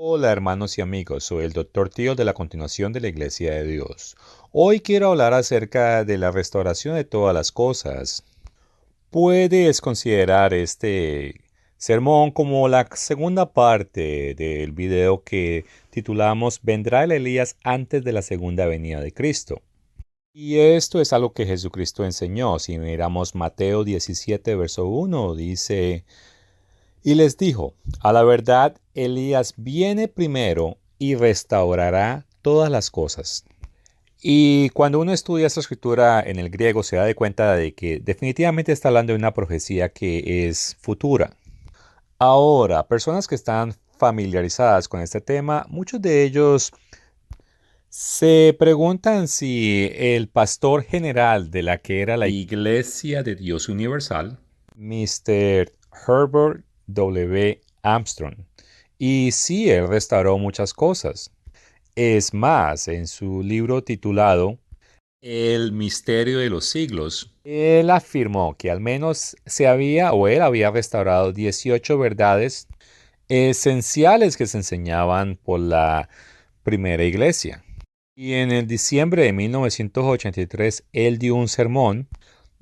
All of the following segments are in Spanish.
Hola hermanos y amigos, soy el Dr. Tío de la continuación de la Iglesia de Dios. Hoy quiero hablar acerca de la restauración de todas las cosas. Puedes considerar este sermón como la segunda parte del video que titulamos ¿Vendrá el Elías antes de la segunda venida de Cristo? Y esto es algo que Jesucristo enseñó. Si miramos Mateo 17, verso 1, dice: y les dijo, a la verdad, Elías viene primero y restaurará todas las cosas. Y cuando uno estudia esta escritura en el griego se da de cuenta de que definitivamente está hablando de una profecía que es futura. Ahora, personas que están familiarizadas con este tema, muchos de ellos se preguntan si el pastor general de la que era la Iglesia de Dios Universal, Mr. Herbert W. Armstrong, y sí, él restauró muchas cosas. Es más, en su libro titulado El misterio de los siglos, él afirmó que al menos él había restaurado 18 verdades esenciales que se enseñaban por la primera iglesia. Y en el diciembre de 1983, él dio un sermón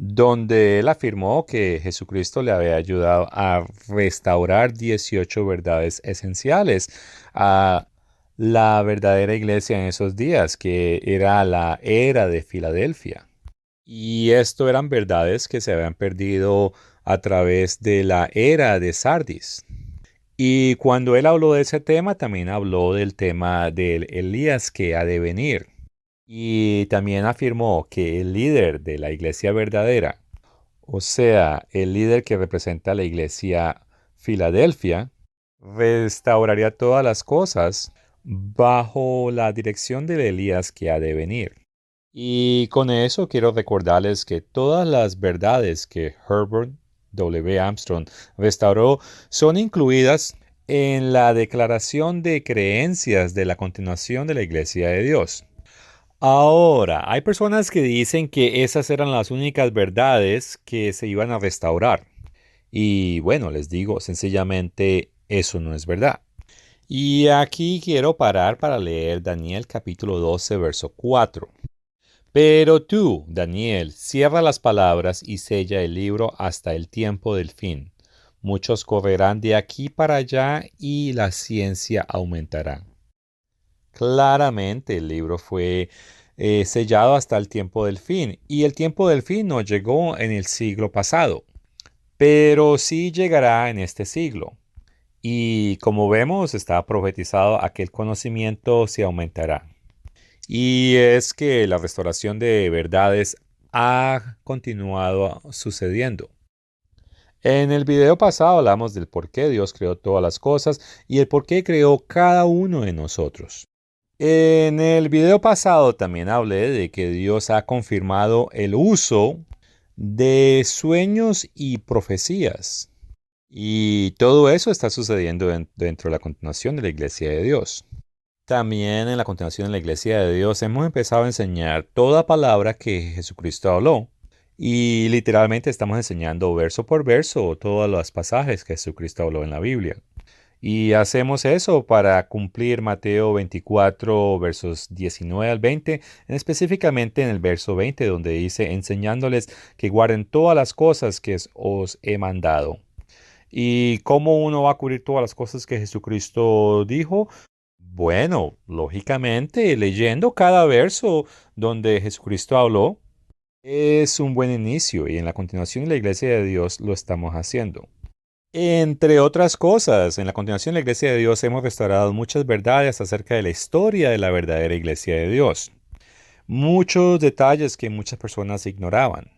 donde él afirmó que Jesucristo le había ayudado a restaurar 18 verdades esenciales a la verdadera iglesia en esos días, que era la era de Filadelfia. Y esto eran verdades que se habían perdido a través de la era de Sardis. Y cuando él habló de ese tema, también habló del tema del Elías que ha de venir. Y también afirmó que el líder de la iglesia verdadera, o sea, el líder que representa a la iglesia Filadelfia, restauraría todas las cosas bajo la dirección del Elías que ha de venir. Y con eso quiero recordarles que todas las verdades que Herbert W. Armstrong restauró son incluidas en la declaración de creencias de la continuación de la Iglesia de Dios. Ahora, hay personas que dicen que esas eran las únicas verdades que se iban a restaurar. Y bueno, les digo, sencillamente eso no es verdad. Y aquí quiero parar para leer Daniel capítulo 12, verso 4. Pero tú, Daniel, cierra las palabras y sella el libro hasta el tiempo del fin. Muchos correrán de aquí para allá y la ciencia aumentará. Claramente el libro fue sellado hasta el tiempo del fin, y el tiempo del fin no llegó en el siglo pasado, pero sí llegará en este siglo. Y como vemos, está profetizado a que el conocimiento se aumentará. Y es que la restauración de verdades ha continuado sucediendo. En el video pasado hablamos del por qué Dios creó todas las cosas y el por qué creó cada uno de nosotros. En el video pasado también hablé de que Dios ha confirmado el uso de sueños y profecías. Y todo eso está sucediendo dentro de la continuación de la Iglesia de Dios. También en la continuación de la Iglesia de Dios hemos empezado a enseñar toda palabra que Jesucristo habló. Y literalmente estamos enseñando verso por verso todos los pasajes que Jesucristo habló en la Biblia. Y hacemos eso para cumplir Mateo 24, versos 19 al 20, específicamente en el verso 20, donde dice, enseñándoles que guarden todas las cosas que os he mandado. ¿Y cómo uno va a cubrir todas las cosas que Jesucristo dijo? Bueno, lógicamente, leyendo cada verso donde Jesucristo habló, es un buen inicio y en la continuación de la Iglesia de Dios lo estamos haciendo. Entre otras cosas, en la continuación de la Iglesia de Dios hemos restaurado muchas verdades acerca de la historia de la verdadera Iglesia de Dios. Muchos detalles que muchas personas ignoraban.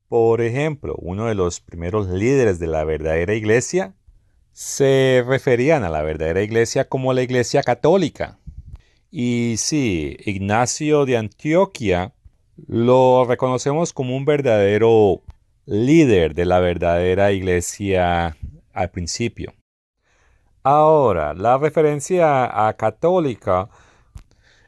Por ejemplo, uno de los primeros líderes de la verdadera Iglesia se referían a la verdadera Iglesia como la Iglesia católica. Y sí, Ignacio de Antioquía lo reconocemos como un verdadero líder de la verdadera iglesia al principio. Ahora, la referencia a católica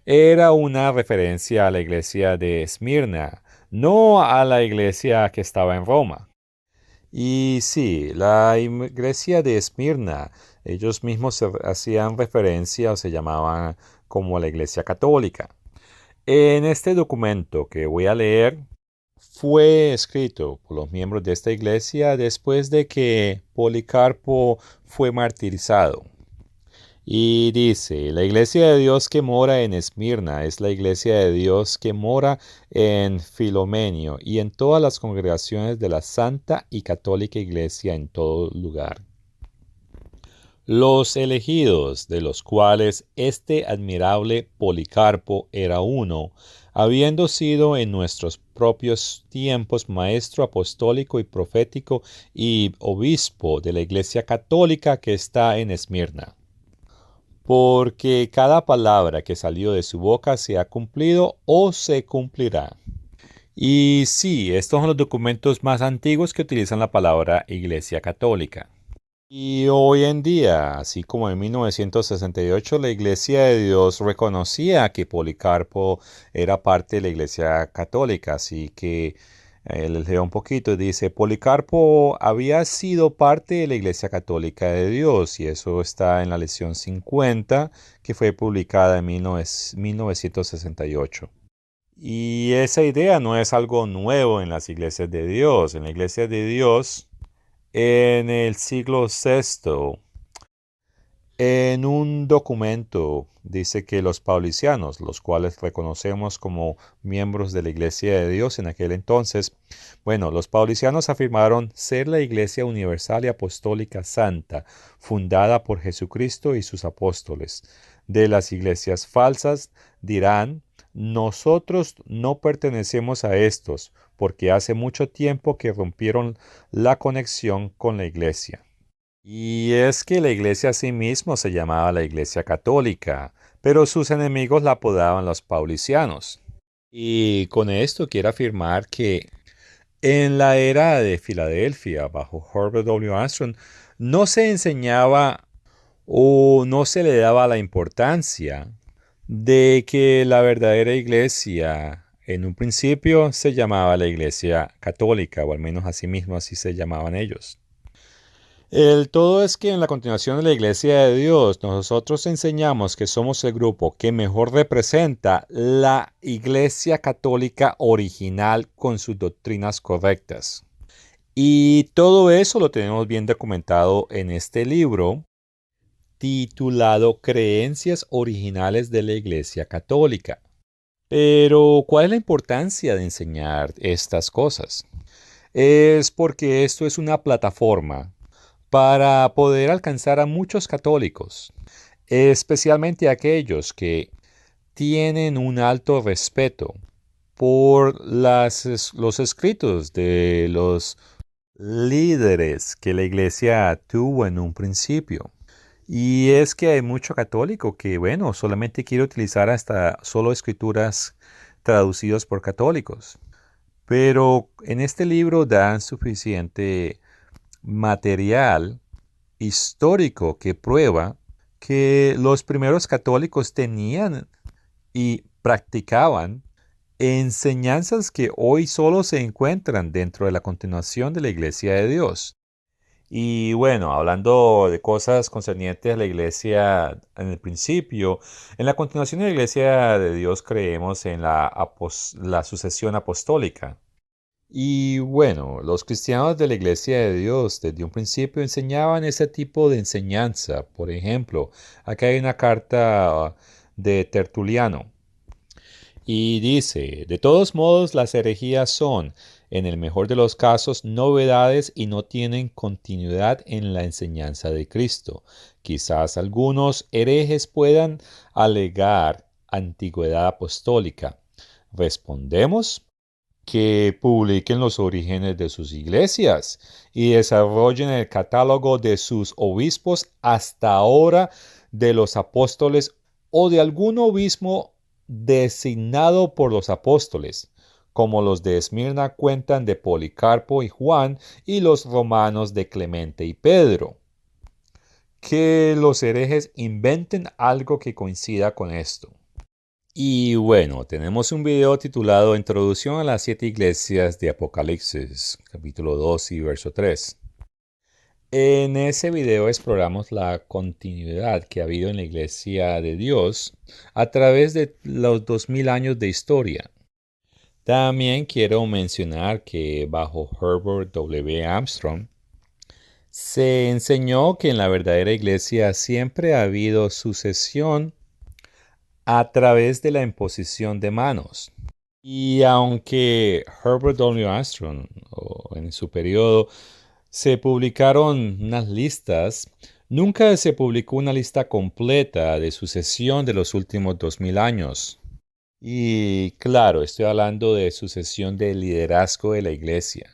era una referencia a la iglesia de Esmirna, no a la iglesia que estaba en Roma. Y sí, la iglesia de Esmirna, ellos mismos hacían referencia o se llamaban como la iglesia católica. En este documento que voy a leer, fue escrito por los miembros de esta iglesia después de que Policarpo fue martirizado. Y dice, la iglesia de Dios que mora en Esmirna es la iglesia de Dios que mora en Filomenio y en todas las congregaciones de la Santa y Católica Iglesia en todo lugar. Los elegidos, de los cuales este admirable Policarpo era uno, habiendo sido en nuestros propios tiempos maestro apostólico y profético y obispo de la Iglesia Católica que está en Esmirna. Porque cada palabra que salió de su boca se ha cumplido o se cumplirá. Y sí, estos son los documentos más antiguos que utilizan la palabra Iglesia Católica. Y hoy en día, así como en 1968, la Iglesia de Dios reconocía que Policarpo era parte de la Iglesia Católica, así que les leo un poquito, dice, Policarpo había sido parte de la Iglesia Católica de Dios, y eso está en la lección 50, que fue publicada en 1968. Y esa idea no es algo nuevo en las iglesias de Dios. En la Iglesia de Dios, en el siglo VI, en un documento dice que los paulicianos, los cuales reconocemos como miembros de la Iglesia de Dios en aquel entonces, bueno, los paulicianos afirmaron ser la Iglesia Universal y Apostólica Santa, fundada por Jesucristo y sus apóstoles. De las iglesias falsas dirán, nosotros no pertenecemos a estos, porque hace mucho tiempo que rompieron la conexión con la Iglesia. Y es que la iglesia a sí mismo se llamaba la Iglesia Católica, pero sus enemigos la apodaban los paulicianos. Y con esto quiero afirmar que en la era de Filadelfia, bajo Herbert W. Armstrong, no se enseñaba o no se le daba la importancia de que la verdadera iglesia en un principio se llamaba la Iglesia Católica, o al menos así mismo así se llamaban ellos. El todo es que en la continuación de la Iglesia de Dios, nosotros enseñamos que somos el grupo que mejor representa la Iglesia Católica original con sus doctrinas correctas. Y todo eso lo tenemos bien documentado en este libro titulado Creencias Originales de la Iglesia Católica. Pero, ¿cuál es la importancia de enseñar estas cosas? Es porque esto es una plataforma para poder alcanzar a muchos católicos, especialmente aquellos que tienen un alto respeto por los escritos de los líderes que la iglesia tuvo en un principio. Y es que hay mucho católico que, bueno, solamente quiere utilizar hasta solo escrituras traducidas por católicos. Pero en este libro dan suficiente material histórico que prueba que los primeros católicos tenían y practicaban enseñanzas que hoy solo se encuentran dentro de la continuación de la Iglesia de Dios. Y bueno, hablando de cosas concernientes a la iglesia en el principio, en la continuación de la iglesia de Dios creemos en la sucesión apostólica. Y bueno, los cristianos de la Iglesia de Dios desde un principio enseñaban ese tipo de enseñanza. Por ejemplo, acá hay una carta de Tertuliano y dice, de todos modos las herejías son, en el mejor de los casos, novedades y no tienen continuidad en la enseñanza de Cristo. Quizás algunos herejes puedan alegar antigüedad apostólica. Respondemos que publiquen los orígenes de sus iglesias y desarrollen el catálogo de sus obispos hasta ahora de los apóstoles o de algún obispo designado por los apóstoles, como los de Esmirna cuentan de Policarpo y Juan y los romanos de Clemente y Pedro. Que los herejes inventen algo que coincida con esto. Y bueno, tenemos un video titulado Introducción a las 7 iglesias de Apocalipsis, capítulo 2 y verso 3. En ese video exploramos la continuidad que ha habido en la Iglesia de Dios a través de los 2000 años de historia. También quiero mencionar que bajo Herbert W. Armstrong se enseñó que en la verdadera iglesia siempre ha habido sucesión a través de la imposición de manos. Y aunque Herbert W. Armstrong, o en su periodo, se publicaron unas listas, nunca se publicó una lista completa de sucesión de los últimos 2000 años. Y claro, estoy hablando de sucesión de liderazgo de la iglesia.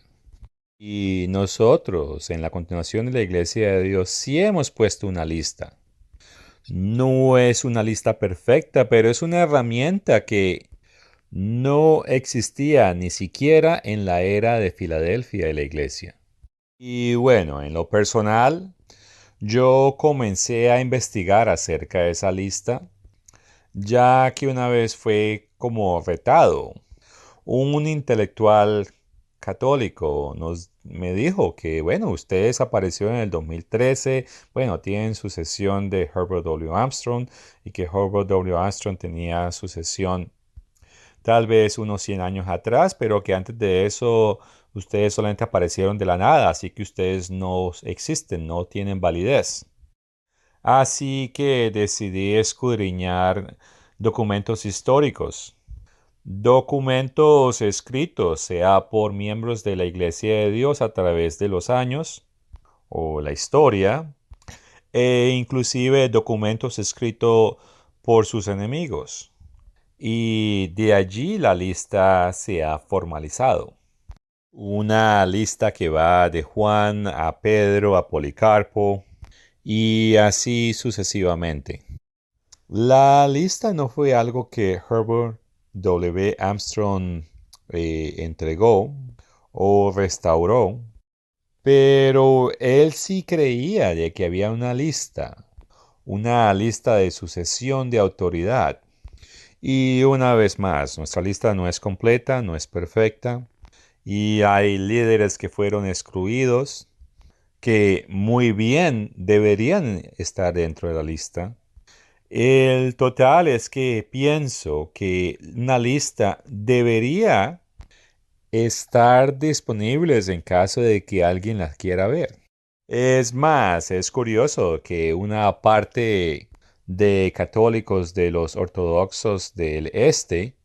Y nosotros, en la continuación de la iglesia de Dios, sí hemos puesto una lista. No es una lista perfecta, pero es una herramienta que no existía ni siquiera en la era de Filadelfia de la iglesia. Y bueno, en lo personal, yo comencé a investigar acerca de esa lista, ya que una vez fue como retado. Un intelectual católico me dijo que, bueno, usted desapareció en el 2013, bueno, tienen sucesión de Herbert W. Armstrong y que Herbert W. Armstrong tenía sucesión tal vez unos 100 años atrás, pero que antes de eso ustedes solamente aparecieron de la nada, así que ustedes no existen, no tienen validez. Así que decidí escudriñar documentos históricos, documentos escritos, sea por miembros de la Iglesia de Dios a través de los años o la historia, e inclusive documentos escritos por sus enemigos. Y de allí la lista se ha formalizado. Una lista que va de Juan a Pedro a Policarpo y así sucesivamente. La lista no fue algo que Herbert W. Armstrong entregó o restauró, pero él sí creía de que había una lista de sucesión de autoridad. Y una vez más, nuestra lista no es completa, no es perfecta, y hay líderes que fueron excluidos, que muy bien deberían estar dentro de la lista. El total es que pienso que una lista debería estar disponibles en caso de que alguien las quiera ver. Es más, es curioso que una parte de católicos de los ortodoxos del este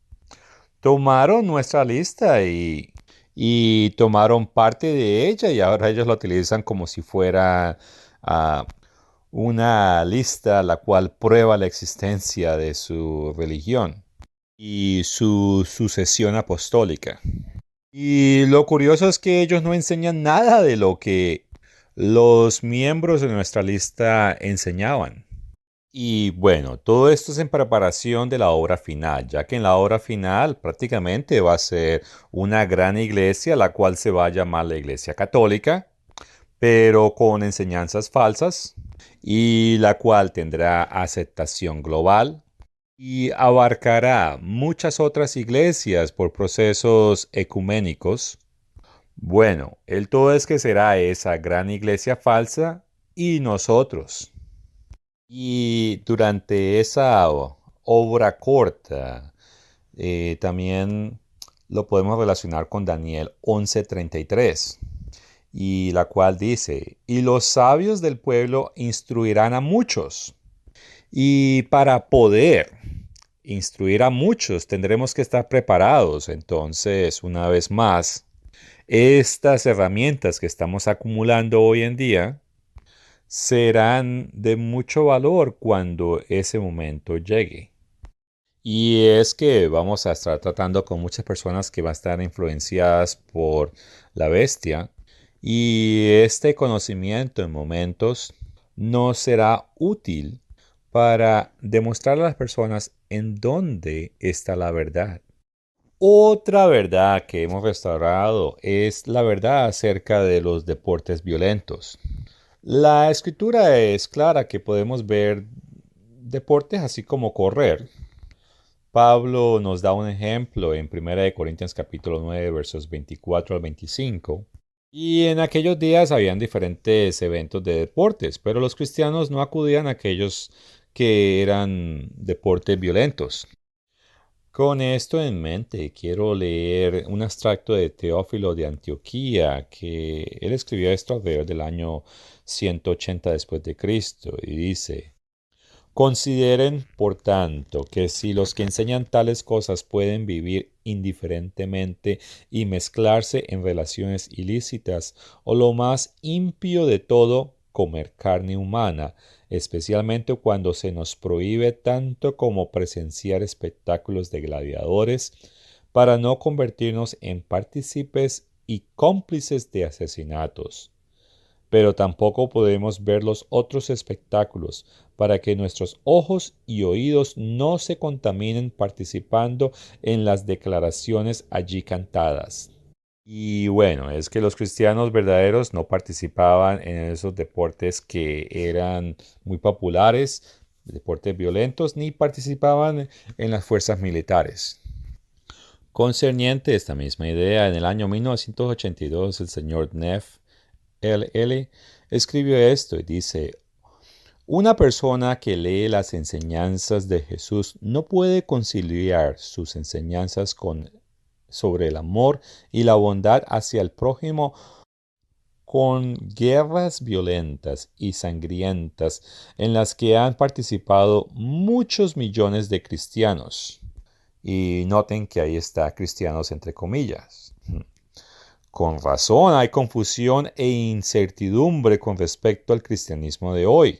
tomaron nuestra lista y tomaron parte de ella y ahora ellos la utilizan como si fuera ah, una lista la cual prueba la existencia de su religión y su sucesión apostólica. Y lo curioso es que ellos no enseñan nada de lo que los miembros de nuestra lista enseñaban. Y bueno, todo esto es en preparación de la obra final, ya que en la obra final prácticamente va a ser una gran iglesia, la cual se va a llamar la Iglesia Católica, pero con enseñanzas falsas, y la cual tendrá aceptación global y abarcará muchas otras iglesias por procesos ecuménicos. Bueno, el todo es que será esa gran iglesia falsa y nosotros. Y durante esa obra corta, también lo podemos relacionar con Daniel 11:33, y la cual dice, y los sabios del pueblo instruirán a muchos. Y para poder instruir a muchos tendremos que estar preparados. Entonces, una vez más, estas herramientas que estamos acumulando hoy en día serán de mucho valor cuando ese momento llegue. Y es que vamos a estar tratando con muchas personas que van a estar influenciadas por la bestia, y este conocimiento en momentos nos será útil para demostrar a las personas en dónde está la verdad. Otra verdad que hemos restaurado es la verdad acerca de los deportes violentos. La escritura es clara que podemos ver deportes así como correr. Pablo nos da un ejemplo en 1 Corintios capítulo 9 versos 24 al 25, Y en aquellos días habían diferentes eventos de deportes, pero los cristianos no acudían a aquellos que eran deportes violentos. Con esto en mente, quiero leer un extracto de Teófilo de Antioquía, que él escribió esto alrededor del año 180 después de Cristo, y dice: Consideren, por tanto, que si los que enseñan tales cosas pueden vivir indiferentemente y mezclarse en relaciones ilícitas, o lo más impío de todo, comer carne humana, especialmente cuando se nos prohíbe tanto como presenciar espectáculos de gladiadores, para no convertirnos en partícipes y cómplices de asesinatos, pero tampoco podemos ver los otros espectáculos, para que nuestros ojos y oídos no se contaminen participando en las declaraciones allí cantadas. Y bueno, es que los cristianos verdaderos no participaban en esos deportes que eran muy populares, deportes violentos, ni participaban en las fuerzas militares. Concerniente a esta misma idea, en el año 1982 el señor Neff LL escribió esto y dice: una persona que lee las enseñanzas de Jesús no puede conciliar sus enseñanzas sobre el amor y la bondad hacia el prójimo con guerras violentas y sangrientas en las que han participado muchos millones de cristianos. Y noten que ahí está cristianos entre comillas. Con razón hay confusión e incertidumbre con respecto al cristianismo de hoy.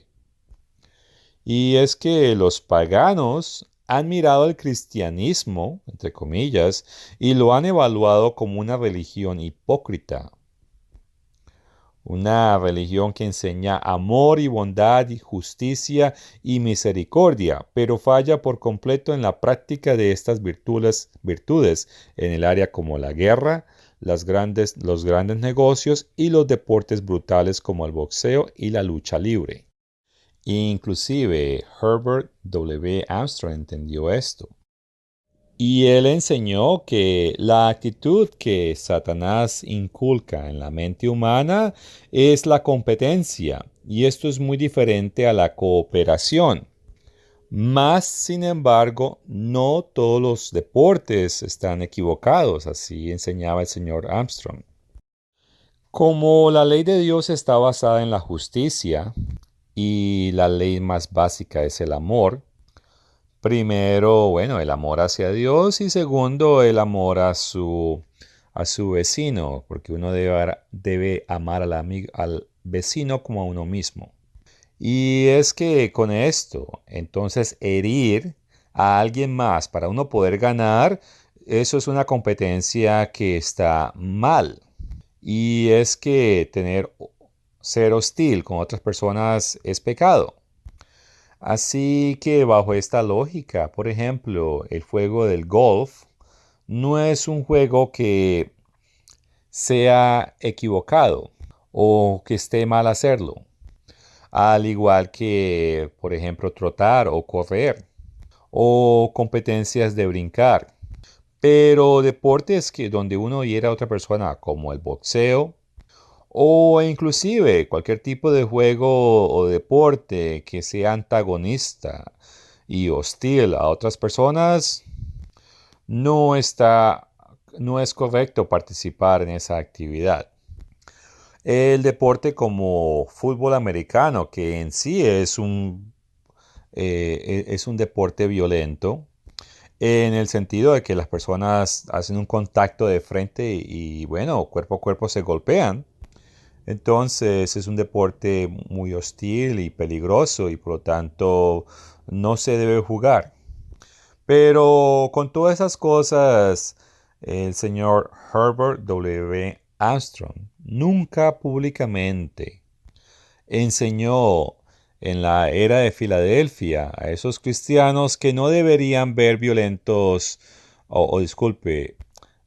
Y es que los paganos han mirado al cristianismo, entre comillas, y lo han evaluado como una religión hipócrita. Una religión que enseña amor y bondad y justicia y misericordia, pero falla por completo en la práctica de estas virtudes en el área como la guerra, los grandes negocios y los deportes brutales como el boxeo y la lucha libre. Inclusive Herbert W. Armstrong entendió esto. Y él enseñó que la actitud que Satanás inculca en la mente humana es la competencia, y esto es muy diferente a la cooperación. Mas, sin embargo, no todos los deportes están equivocados, así enseñaba el señor Armstrong. Como la ley de Dios está basada en la justicia y la ley más básica es el amor, primero, bueno, el amor hacia Dios y segundo, el amor a su vecino, porque uno debe amar al vecino como a uno mismo. Y es que con esto, entonces, herir a alguien más para uno poder ganar, eso es una competencia que está mal. Y es que ser hostil con otras personas es pecado. Así que bajo esta lógica, por ejemplo, el juego del golf no es un juego que sea equivocado o que esté mal hacerlo, al igual que, por ejemplo, trotar o correr o competencias de brincar. Pero deportes que donde uno hiera a otra persona, como el boxeo, o inclusive cualquier tipo de juego o deporte que sea antagonista y hostil a otras personas, no está, no es correcto participar en esa actividad. El deporte como fútbol americano, que en sí es un deporte violento, en el sentido de que las personas hacen un contacto de frente y bueno, cuerpo a cuerpo se golpean. Entonces es un deporte muy hostil y peligroso y por lo tanto no se debe jugar. Pero con todas esas cosas, el señor Herbert W. Armstrong nunca públicamente enseñó en la era de Filadelfia a esos cristianos que no deberían ver violentos, disculpe,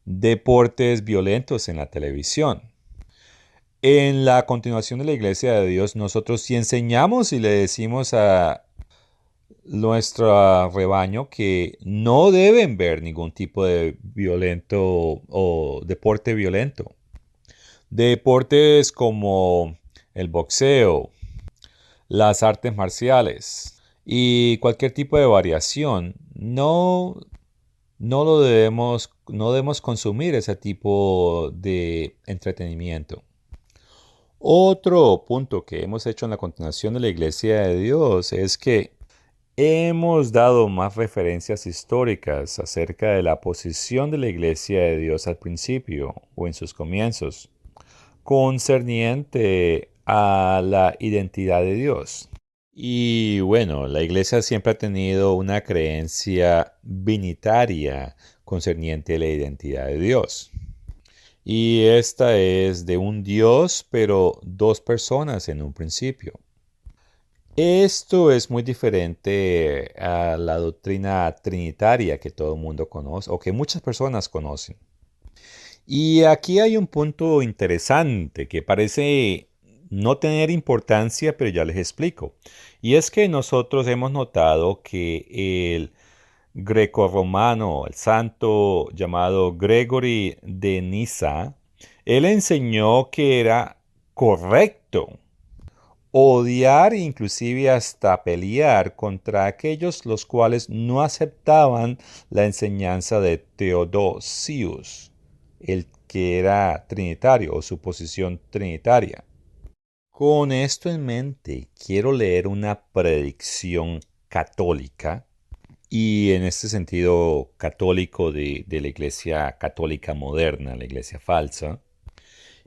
deportes violentos en la televisión. En la continuación de la Iglesia de Dios, nosotros sí enseñamos y le decimos a nuestro rebaño que no deben ver ningún tipo de violento o deporte violento. Deportes como el boxeo, las artes marciales y cualquier tipo de variación, no debemos consumir ese tipo de entretenimiento. Otro punto que hemos hecho en la continuación de la Iglesia de Dios es que hemos dado más referencias históricas acerca de la posición de la Iglesia de Dios al principio o en sus comienzos, concerniente a la identidad de Dios. Y bueno, la Iglesia siempre ha tenido una creencia binitaria concerniente a la identidad de Dios. Y esta es de un Dios, pero dos personas en un principio. Esto es muy diferente a la doctrina trinitaria que todo el mundo conoce o que muchas personas conocen. Y aquí hay un punto interesante que parece no tener importancia, pero ya les explico. Y es que nosotros hemos notado que el greco-romano, el santo llamado Gregory de Nisa, él enseñó que era correcto odiar, inclusive hasta pelear contra aquellos los cuales no aceptaban la enseñanza de Theodosius, el que era trinitario o su posición trinitaria. Con esto en mente, quiero leer una predicción católica y en este sentido católico de la Iglesia católica moderna, la Iglesia falsa,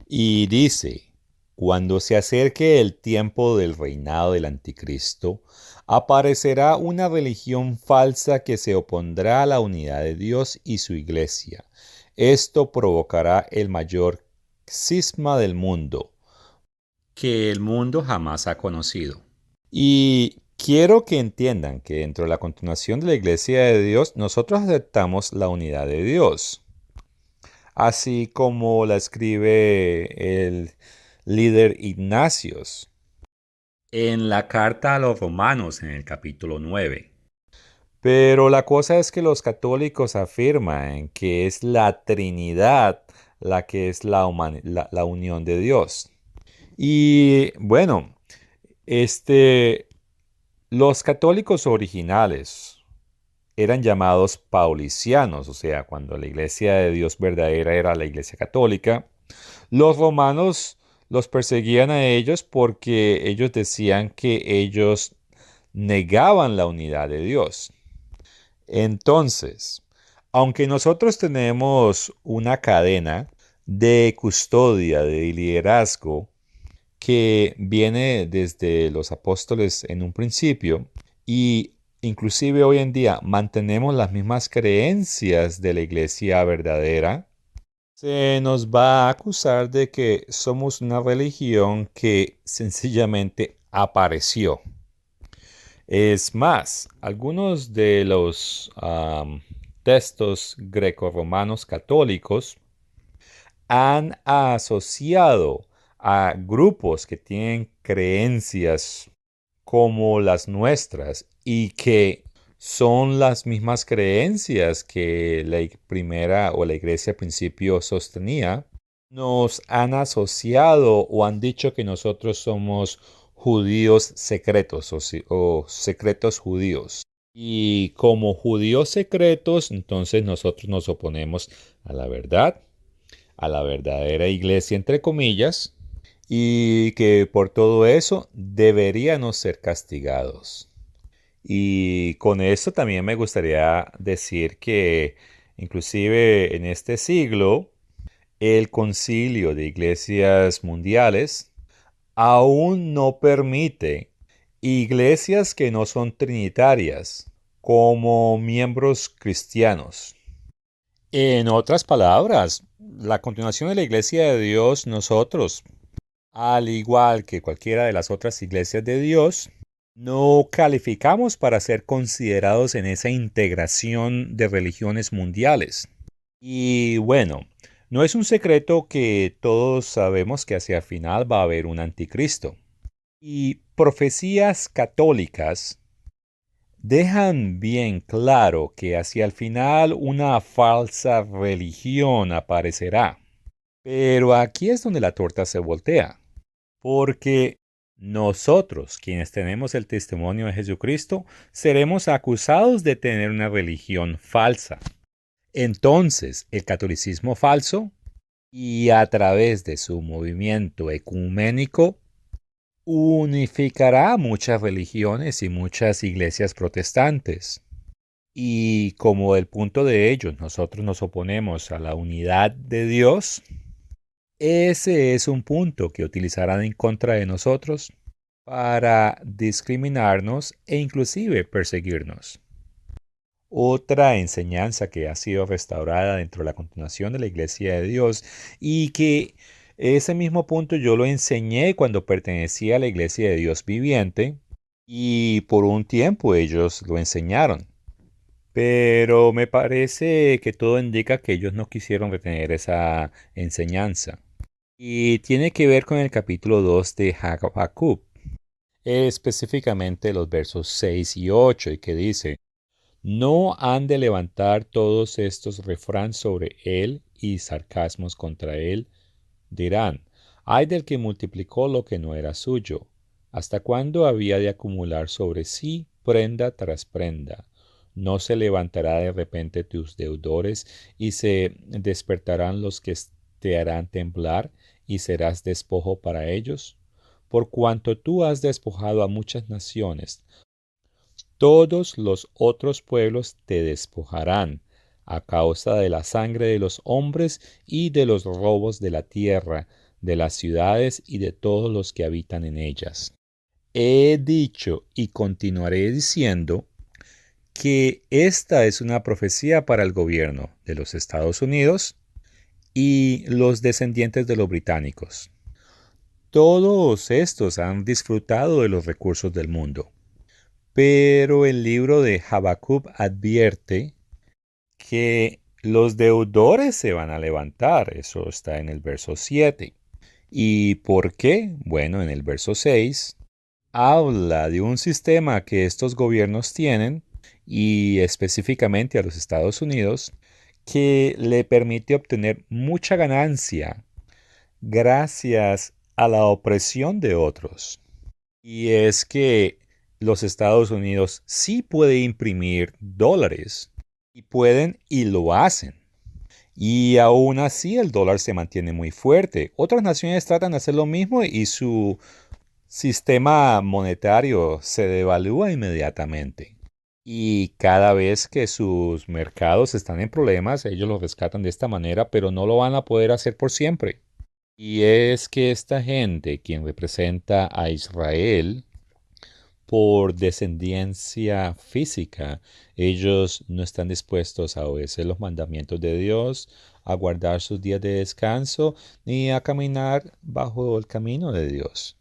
y dice, cuando se acerque el tiempo del reinado del anticristo, aparecerá una religión falsa que se opondrá a la unidad de Dios y su iglesia. Esto provocará el mayor cisma del mundo, que el mundo jamás ha conocido. Y quiero que entiendan que dentro de la continuación de la iglesia de Dios, nosotros aceptamos la unidad de Dios, así como la escribe el líder Ignatius en la carta a los romanos en el capítulo 9. Pero la cosa es que los católicos afirman que es la Trinidad la que es la unión de Dios. Y bueno, este, los católicos originales eran llamados paulicianos, o sea, cuando la iglesia de Dios verdadera era la iglesia católica, los romanos los perseguían a ellos porque ellos decían que ellos negaban la unidad de Dios. Entonces, aunque nosotros tenemos una cadena de custodia, de liderazgo, que viene desde los apóstoles en un principio y inclusive hoy en día mantenemos las mismas creencias de la iglesia verdadera, se nos va a acusar de que somos una religión que sencillamente apareció. Es más, algunos de los textos grecorromanos católicos han asociado a grupos que tienen creencias como las nuestras y que son las mismas creencias que la primera o la iglesia al principio sostenía, nos han asociado o han dicho que nosotros somos judíos secretos o secretos judíos. Y como judíos secretos, entonces nosotros nos oponemos a la verdad, a la verdadera iglesia, entre comillas, y que por todo eso deberíamos ser castigados. Y con esto también me gustaría decir que inclusive en este siglo, el concilio de iglesias mundiales aún no permite iglesias que no son trinitarias como miembros cristianos. En otras palabras, la continuación de la iglesia de Dios, nosotros, al igual que cualquiera de las otras iglesias de Dios, no calificamos para ser considerados en esa integración de religiones mundiales. Y bueno, no es un secreto que todos sabemos que hacia el final va a haber un anticristo. Y profecías católicas dejan bien claro que hacia el final una falsa religión aparecerá. Pero aquí es donde la torta se voltea, porque nosotros, quienes tenemos el testimonio de Jesucristo, seremos acusados de tener una religión falsa. Entonces, el catolicismo falso, y a través de su movimiento ecuménico, unificará muchas religiones y muchas iglesias protestantes. Y como el punto de ellos nosotros nos oponemos a la unidad de Dios, ese es un punto que utilizarán en contra de nosotros para discriminarnos e inclusive perseguirnos. Otra enseñanza que ha sido restaurada dentro de la continuación de la Iglesia de Dios y que ese mismo punto yo lo enseñé cuando pertenecía a la Iglesia de Dios viviente y por un tiempo ellos lo enseñaron. Pero me parece que todo indica que ellos no quisieron retener esa enseñanza. Y tiene que ver con el capítulo 2 de Habacuc, específicamente los versos 6 y 8, y que dice: no han de levantar todos estos refranes sobre él y sarcasmos contra él. Dirán: ay del que multiplicó lo que no era suyo. ¿Hasta cuándo había de acumular sobre sí prenda tras prenda? ¿No se levantará de repente tus deudores y se despertarán los que te harán temblar y serás despojo para ellos? Por cuanto tú has despojado a muchas naciones, todos los otros pueblos te despojarán a causa de la sangre de los hombres y de los robos de la tierra, de las ciudades y de todos los que habitan en ellas. He dicho y continuaré diciendo que esta es una profecía para el gobierno de los Estados Unidos y los descendientes de los británicos. Todos estos han disfrutado de los recursos del mundo. Pero el libro de Habacuc advierte que los deudores se van a levantar. Eso está en el verso 7. ¿Y por qué? Bueno, en el verso 6 habla de un sistema que estos gobiernos tienen, y específicamente a los Estados Unidos, que le permite obtener mucha ganancia gracias a la opresión de otros. Y es que los Estados Unidos sí puede imprimir dólares, y pueden y lo hacen. Y aún así el dólar se mantiene muy fuerte. Otras naciones tratan de hacer lo mismo y su sistema monetario se devalúa inmediatamente. Y cada vez que sus mercados están en problemas, ellos los rescatan de esta manera, pero no lo van a poder hacer por siempre. Y es que esta gente, quien representa a Israel, por descendencia física, ellos no están dispuestos a obedecer los mandamientos de Dios, a guardar sus días de descanso, ni a caminar bajo el camino de Dios.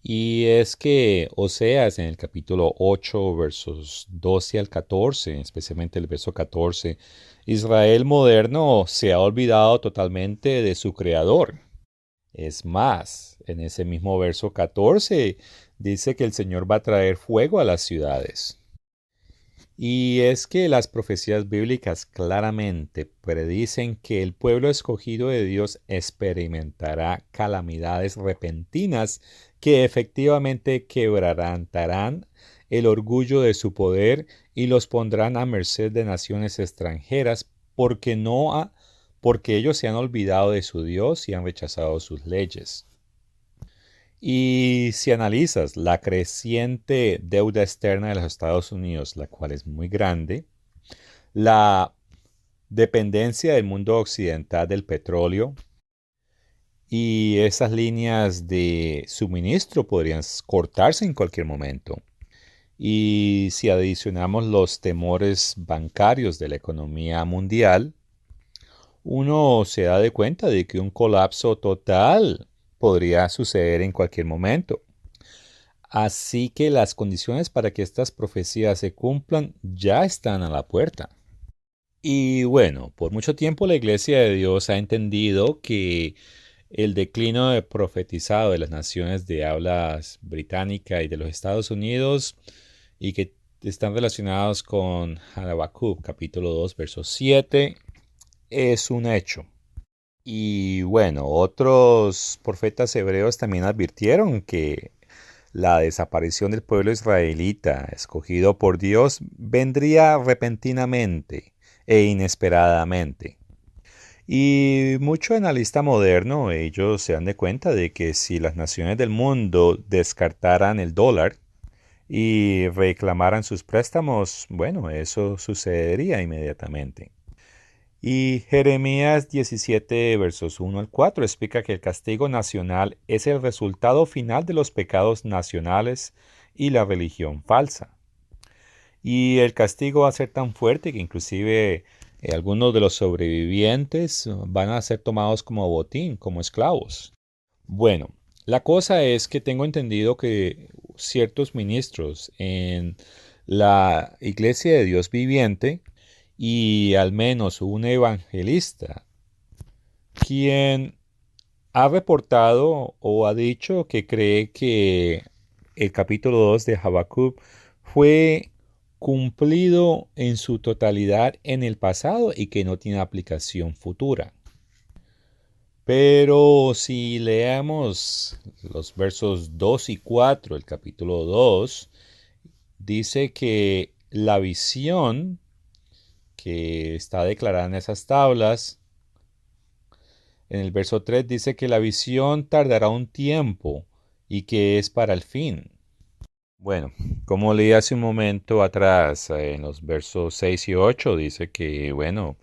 Y es que Oseas en el capítulo 8, versos 12 al 14, especialmente el verso 14, Israel moderno se ha olvidado totalmente de su creador. Es más, en ese mismo verso 14 dice que el Señor va a traer fuego a las ciudades. Y es que las profecías bíblicas claramente predicen que el pueblo escogido de Dios experimentará calamidades repentinas que efectivamente quebrantarán el orgullo de su poder y los pondrán a merced de naciones extranjeras porque ellos se han olvidado de su Dios y han rechazado sus leyes. Y si analizas la creciente deuda externa de los Estados Unidos, la cual es muy grande, la dependencia del mundo occidental del petróleo y esas líneas de suministro podrían cortarse en cualquier momento. Y si adicionamos los temores bancarios de la economía mundial, uno se da de cuenta de que un colapso total podría suceder en cualquier momento. Así que las condiciones para que estas profecías se cumplan ya están a la puerta. Y bueno, por mucho tiempo la Iglesia de Dios ha entendido que el declino profetizado de las naciones de hablas británica y de los Estados Unidos, y que están relacionados con Habacuc capítulo 2 verso 7, es un hecho. Y bueno, otros profetas hebreos también advirtieron que la desaparición del pueblo israelita, escogido por Dios, vendría repentinamente e inesperadamente. Y mucho analista moderno, ellos se dan de cuenta de que si las naciones del mundo descartaran el dólar y reclamaran sus préstamos, bueno, eso sucedería inmediatamente. Y Jeremías 17, versos 1 al 4 explica que el castigo nacional es el resultado final de los pecados nacionales y la religión falsa. Y el castigo va a ser tan fuerte que inclusive algunos de los sobrevivientes van a ser tomados como botín, como esclavos. Bueno, la cosa es que tengo entendido que ciertos ministros en la Iglesia de Dios Viviente y al menos un evangelista, quien ha reportado o ha dicho que cree que el capítulo 2 de Habacuc fue cumplido en su totalidad en el pasado y que no tiene aplicación futura. Pero si leemos los versos 2 y 4, el capítulo 2, dice que la visión que está declarada en esas tablas, en el verso 3 dice que la visión tardará un tiempo y que es para el fin. Bueno, como leí hace un momento atrás, en los versos 6 y 8, dice que, bueno,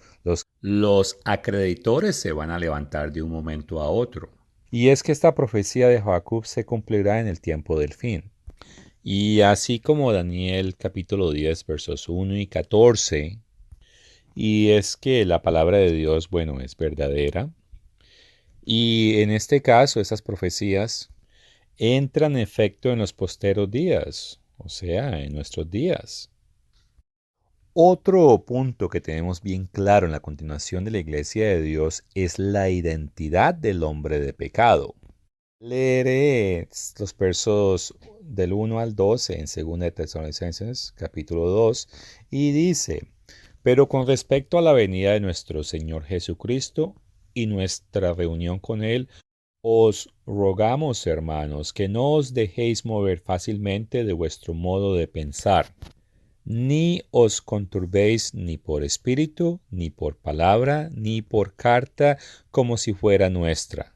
los acreedores se van a levantar de un momento a otro. Y es que esta profecía de Habacuc se cumplirá en el tiempo del fin. Y así como Daniel capítulo 10, versos 1 y 14, y es que la palabra de Dios, bueno, es verdadera. Y en este caso, esas profecías entran en efecto en los posteros días, o sea, en nuestros días. Otro punto que tenemos bien claro en la continuación de la Iglesia de Dios es la identidad del hombre de pecado. Leeré los versos del 1 al 12 en 2 de Tesalonicenses, capítulo 2, y dice, pero con respecto a la venida de nuestro Señor Jesucristo y nuestra reunión con Él, os rogamos, hermanos, que no os dejéis mover fácilmente de vuestro modo de pensar, ni os conturbéis ni por espíritu, ni por palabra, ni por carta, como si fuera nuestra,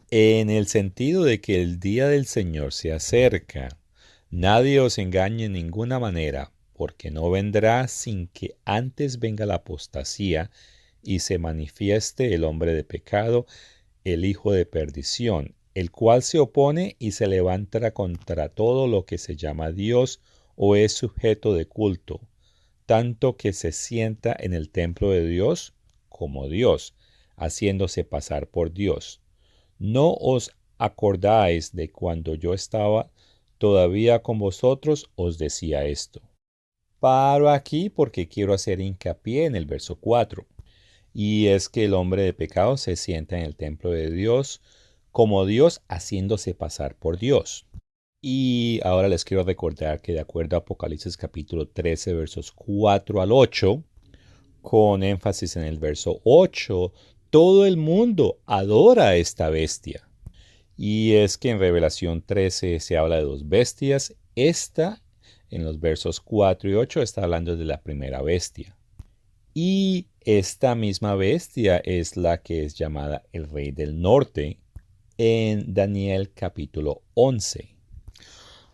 en el sentido de que el día del Señor se acerca. Nadie os engañe en ninguna manera, porque no vendrá sin que antes venga la apostasía y se manifieste el hombre de pecado, el hijo de perdición, el cual se opone y se levanta contra todo lo que se llama Dios o es sujeto de culto, tanto que se sienta en el templo de Dios como Dios, haciéndose pasar por Dios. ¿No os acordáis de cuando yo estaba todavía con vosotros? Os decía esto. Paro aquí porque quiero hacer hincapié en el verso 4. Y es que el hombre de pecado se sienta en el templo de Dios como Dios haciéndose pasar por Dios. Y ahora les quiero recordar que de acuerdo a Apocalipsis capítulo 13 versos 4 al 8, con énfasis en el verso 8, todo el mundo adora a esta bestia. Y es que en Revelación 13 se habla de dos bestias. Esta, en los versos 4 y 8, está hablando de la primera bestia. Y esta misma bestia es la que es llamada el Rey del Norte en Daniel capítulo 11.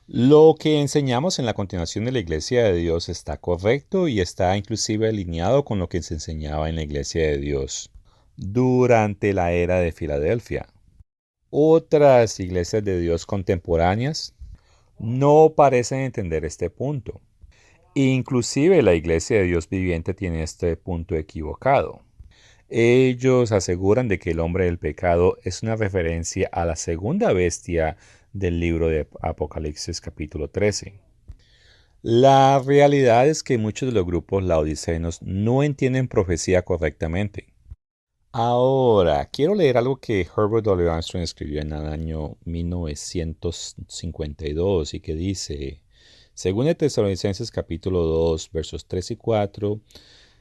Lo que enseñamos en la continuación de la Iglesia de Dios está correcto y está inclusive alineado con lo que se enseñaba en la Iglesia de Dios durante la era de Filadelfia. Otras iglesias de Dios contemporáneas no parecen entender este punto. Inclusive la Iglesia de Dios Viviente tiene este punto equivocado. Ellos aseguran de que el hombre del pecado es una referencia a la segunda bestia del libro de Apocalipsis capítulo 13. La realidad es que muchos de los grupos laodicenos no entienden profecía correctamente. Ahora, quiero leer algo que Herbert W. Armstrong escribió en el año 1952 y que dice, según el Tesalonicenses capítulo 2, versos 3 y 4,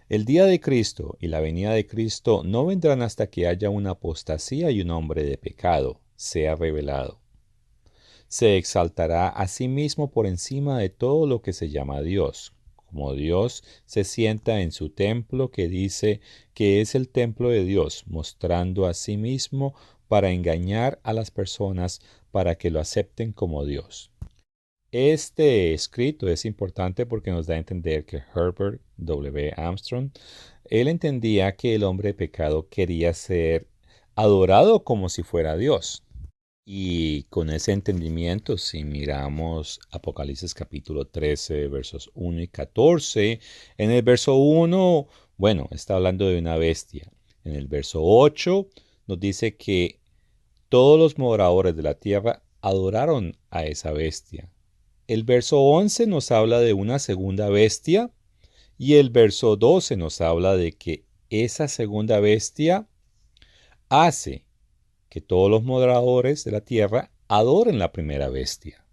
El día de Cristo y la venida de Cristo no vendrán hasta que haya una apostasía y un hombre de pecado sea revelado. Se exaltará a sí mismo por encima de todo lo que se llama Dios. Como Dios se sienta en su templo que dice que es el templo de Dios, mostrando a sí mismo para engañar a las personas para que lo acepten como Dios. Este escrito es importante porque nos da a entender que Herbert W. Armstrong, él entendía que el hombre de pecado quería ser adorado como si fuera Dios. Y con ese entendimiento, si miramos Apocalipsis capítulo 13, versos 1 y 14, en el verso 1, bueno, está hablando de una bestia. En el verso 8 nos dice que todos los moradores de la tierra adoraron a esa bestia. El verso 11 nos habla de una segunda bestia y el verso 12 nos habla de que esa segunda bestia hace que todos los moradores de la tierra adoren la primera bestia.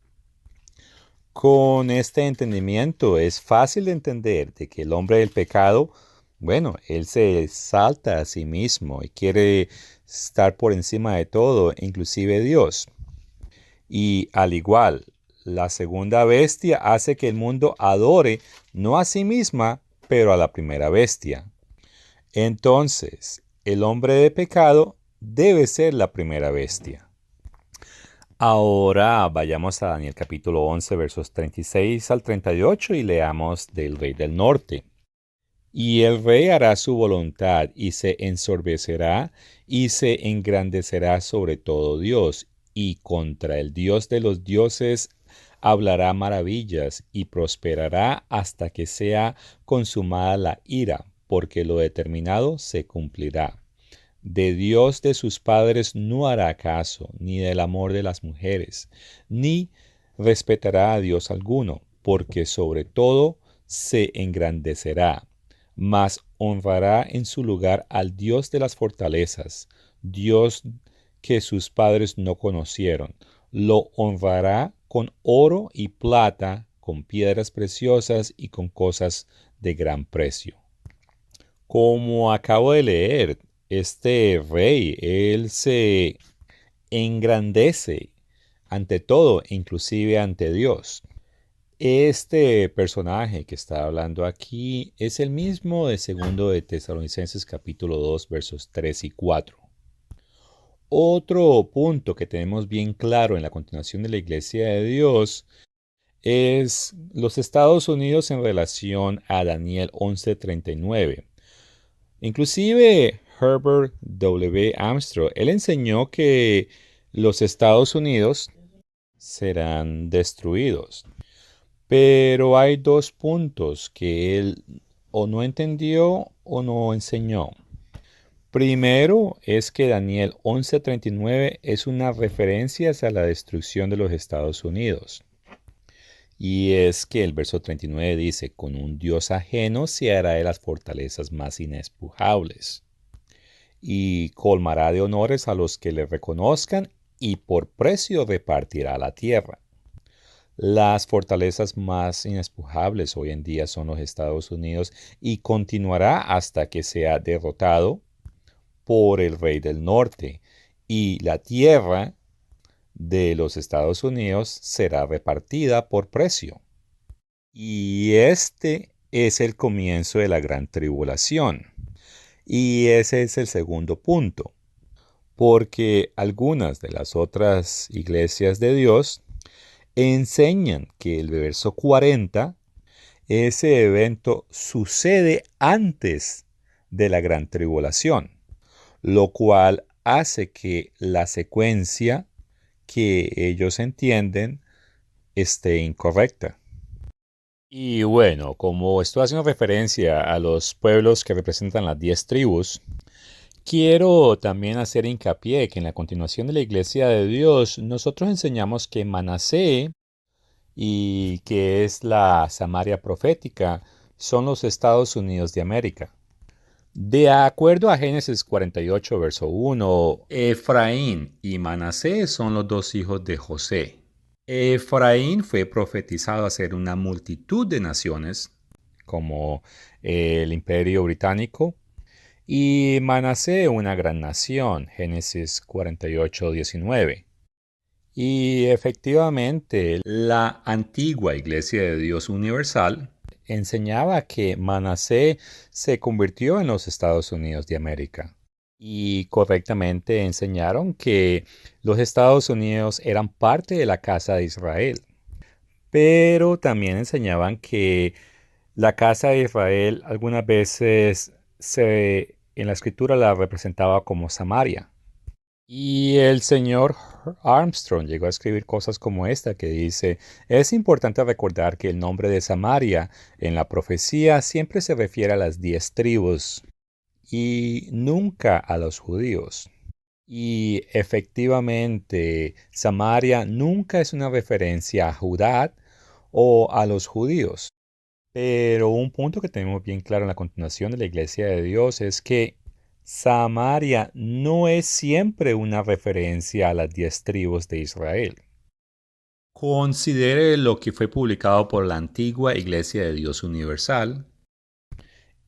Con este entendimiento es fácil de entender de que el hombre del pecado, bueno, él se exalta a sí mismo y quiere estar por encima de todo, inclusive Dios. Y al igual, la segunda bestia hace que el mundo adore no a sí misma, pero a la primera bestia. Entonces, el hombre de pecado debe ser la primera bestia. Ahora vayamos a Daniel capítulo 11 versos 36 al 38 y leamos del rey del norte. Y el rey hará su voluntad y se ensorbecerá y se engrandecerá sobre todo Dios, y contra el Dios de los dioses hablará maravillas y prosperará hasta que sea consumada la ira, porque lo determinado se cumplirá. De Dios de sus padres no hará caso, ni del amor de las mujeres, ni respetará a Dios alguno, porque sobre todo se engrandecerá, mas honrará en su lugar al Dios de las fortalezas, Dios que sus padres no conocieron. Lo honrará con oro y plata, con piedras preciosas y con cosas de gran precio. Como acabo de leer, este rey, él se engrandece ante todo, inclusive ante Dios. Este personaje que está hablando aquí es el mismo de 2 de Tesalonicenses capítulo 2 versos 3 y 4. Otro punto que tenemos bien claro en la continuación de la Iglesia de Dios es los Estados Unidos en relación a Daniel 11:39. Inclusive Herbert W. Armstrong, él enseñó que los Estados Unidos serán destruidos. Pero hay dos puntos que él o no entendió o no enseñó. Primero es que Daniel 11:39 es una referencia a la destrucción de los Estados Unidos. Y es que el verso 39 dice, con un Dios ajeno se hará de las fortalezas más inespujables, y colmará de honores a los que le reconozcan, y por precio repartirá la tierra. Las fortalezas más inespujables hoy en día son los Estados Unidos y continuará hasta que sea derrotado por el rey del norte, y la tierra de los Estados Unidos será repartida por precio. Y este es el comienzo de la gran tribulación. Y ese es el segundo punto, porque algunas de las otras iglesias de Dios enseñan que el verso 40, ese evento sucede antes de la gran tribulación, lo cual hace que la secuencia que ellos entienden esté incorrecta. Y bueno, como estoy haciendo referencia a los pueblos que representan las 10 tribus, quiero también hacer hincapié que en la continuación de la Iglesia de Dios, nosotros enseñamos que Manasé, y que es la Samaria profética, son los Estados Unidos de América. De acuerdo a Génesis 48, verso 1, Efraín y Manasés son los dos hijos de José. Efraín fue profetizado a ser una multitud de naciones como el Imperio Británico, y Manasé una gran nación, Génesis 48:19. Y efectivamente, la antigua Iglesia de Dios Universal enseñaba que Manasé se convirtió en los Estados Unidos de América. Y correctamente enseñaron que los Estados Unidos eran parte de la casa de Israel. Pero también enseñaban que la casa de Israel algunas veces en la escritura la representaba como Samaria. Y el señor Armstrong llegó a escribir cosas como esta que dice, es importante recordar que el nombre de Samaria en la profecía siempre se refiere a las 10 tribus y nunca a los judíos. Y efectivamente, Samaria nunca es una referencia a Judá o a los judíos. Pero un punto que tenemos bien claro en la continuación de la Iglesia de Dios es que Samaria no es siempre una referencia a las 10 tribus de Israel. Considere lo que fue publicado por la antigua Iglesia de Dios Universal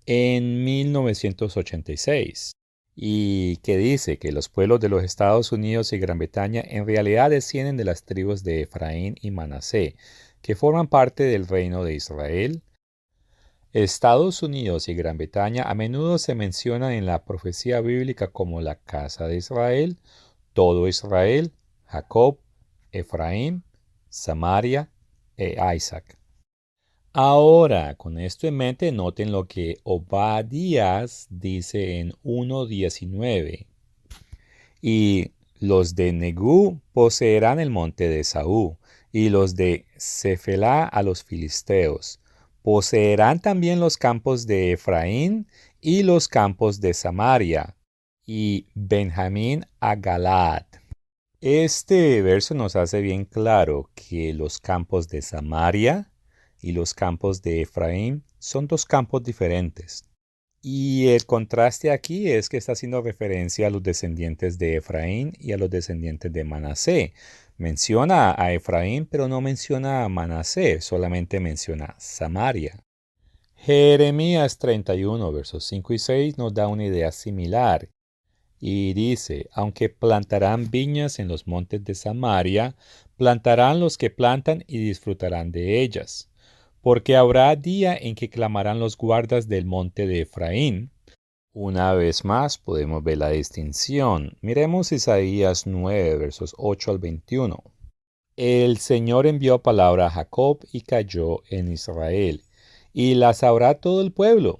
en 1986 y que dice que los pueblos de los Estados Unidos y Gran Bretaña en realidad descienden de las tribus de Efraín y Manasé, que forman parte del reino de Israel. Estados Unidos y Gran Bretaña a menudo se mencionan en la profecía bíblica como la casa de Israel, todo Israel, Jacob, Efraín, Samaria e Isaac. Ahora, con esto en mente, noten lo que Obadías dice en 1:19. Y los de Negú poseerán el monte de Esaú, y los de Cefelá a los filisteos. Poseerán también los campos de Efraín y los campos de Samaria, y Benjamín a Galaad. Este verso nos hace bien claro que los campos de Samaria y los campos de Efraín son dos campos diferentes. Y el contraste aquí es que está haciendo referencia a los descendientes de Efraín y a los descendientes de Manasé. Menciona a Efraín, pero no menciona a Manasé, solamente menciona Samaria. Jeremías 31, versos 5 y 6 nos da una idea similar. Y dice, aunque plantarán viñas en los montes de Samaria, plantarán los que plantan y disfrutarán de ellas. Porque habrá día en que clamarán los guardas del monte de Efraín. Una vez más podemos ver la distinción. Miremos Isaías 9, versos 8 al 21. El Señor envió palabra a Jacob y cayó en Israel, y la sabrá todo el pueblo.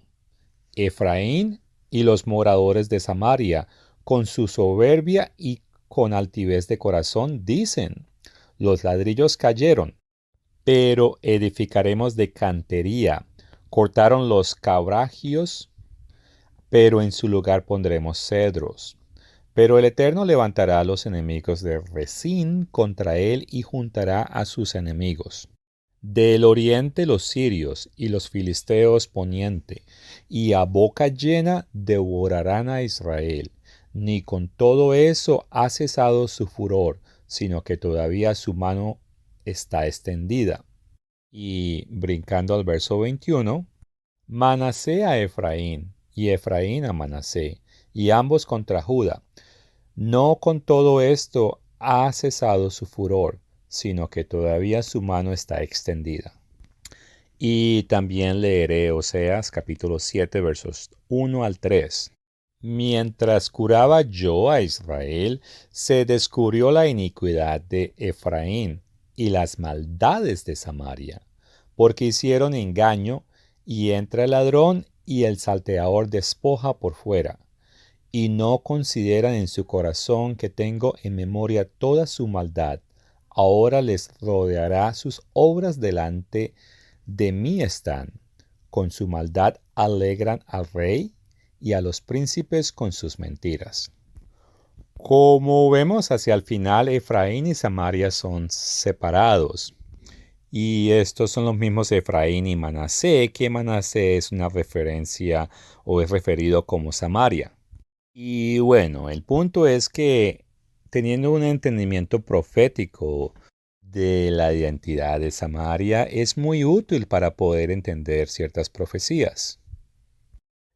Efraín y los moradores de Samaria, con su soberbia y con altivez de corazón, dicen, los ladrillos cayeron, pero edificaremos de cantería. Cortaron los cabrajios, pero en su lugar pondremos cedros. Pero el Eterno levantará a los enemigos de Rezín contra él y juntará a sus enemigos. Del oriente los sirios y los filisteos poniente, y a boca llena devorarán a Israel. Ni con todo eso ha cesado su furor, sino que todavía su mano está extendida. Y brincando al verso 21, Manasé a Efraín, y Efraín a Manasé, y ambos contra Judá. No con todo esto ha cesado su furor, sino que todavía su mano está extendida. Y también leeré Oseas capítulo 7 versos 1 al 3. Mientras curaba yo a Israel, se descubrió la iniquidad de Efraín y las maldades de Samaria, porque hicieron engaño, y entra el ladrón y el salteador despoja por fuera, y no consideran en su corazón que tengo en memoria toda su maldad. Ahora les rodeará sus obras delante de mí están. Con su maldad alegran al rey y a los príncipes con sus mentiras. Como vemos hacia el final, Efraín y Samaria son separados. Y estos son los mismos Efraín y Manasé, que Manasé es una referencia o es referido como Samaria. Y bueno, el punto es que teniendo un entendimiento profético de la identidad de Samaria es muy útil para poder entender ciertas profecías.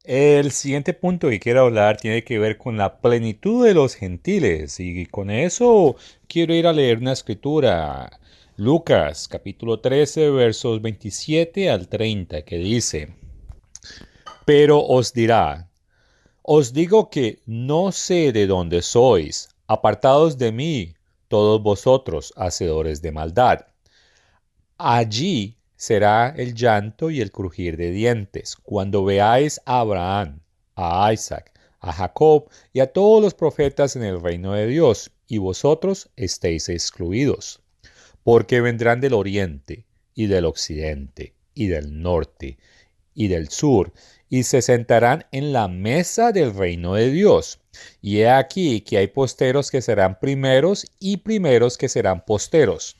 El siguiente punto que quiero hablar tiene que ver con la plenitud de los gentiles y con eso quiero ir a leer una escritura, Lucas capítulo 13 versos 27 al 30, que dice: Pero os dirá, os digo que no sé de dónde sois, apartados de mí, todos vosotros, hacedores de maldad. Allí será el llanto y el crujir de dientes, cuando veáis a Abraham, a Isaac, a Jacob y a todos los profetas en el reino de Dios, y vosotros estéis excluidos. Porque vendrán del oriente, y del occidente, y del norte, y del sur, y se sentarán en la mesa del reino de Dios. Y he aquí que hay posteros que serán primeros, y primeros que serán posteros.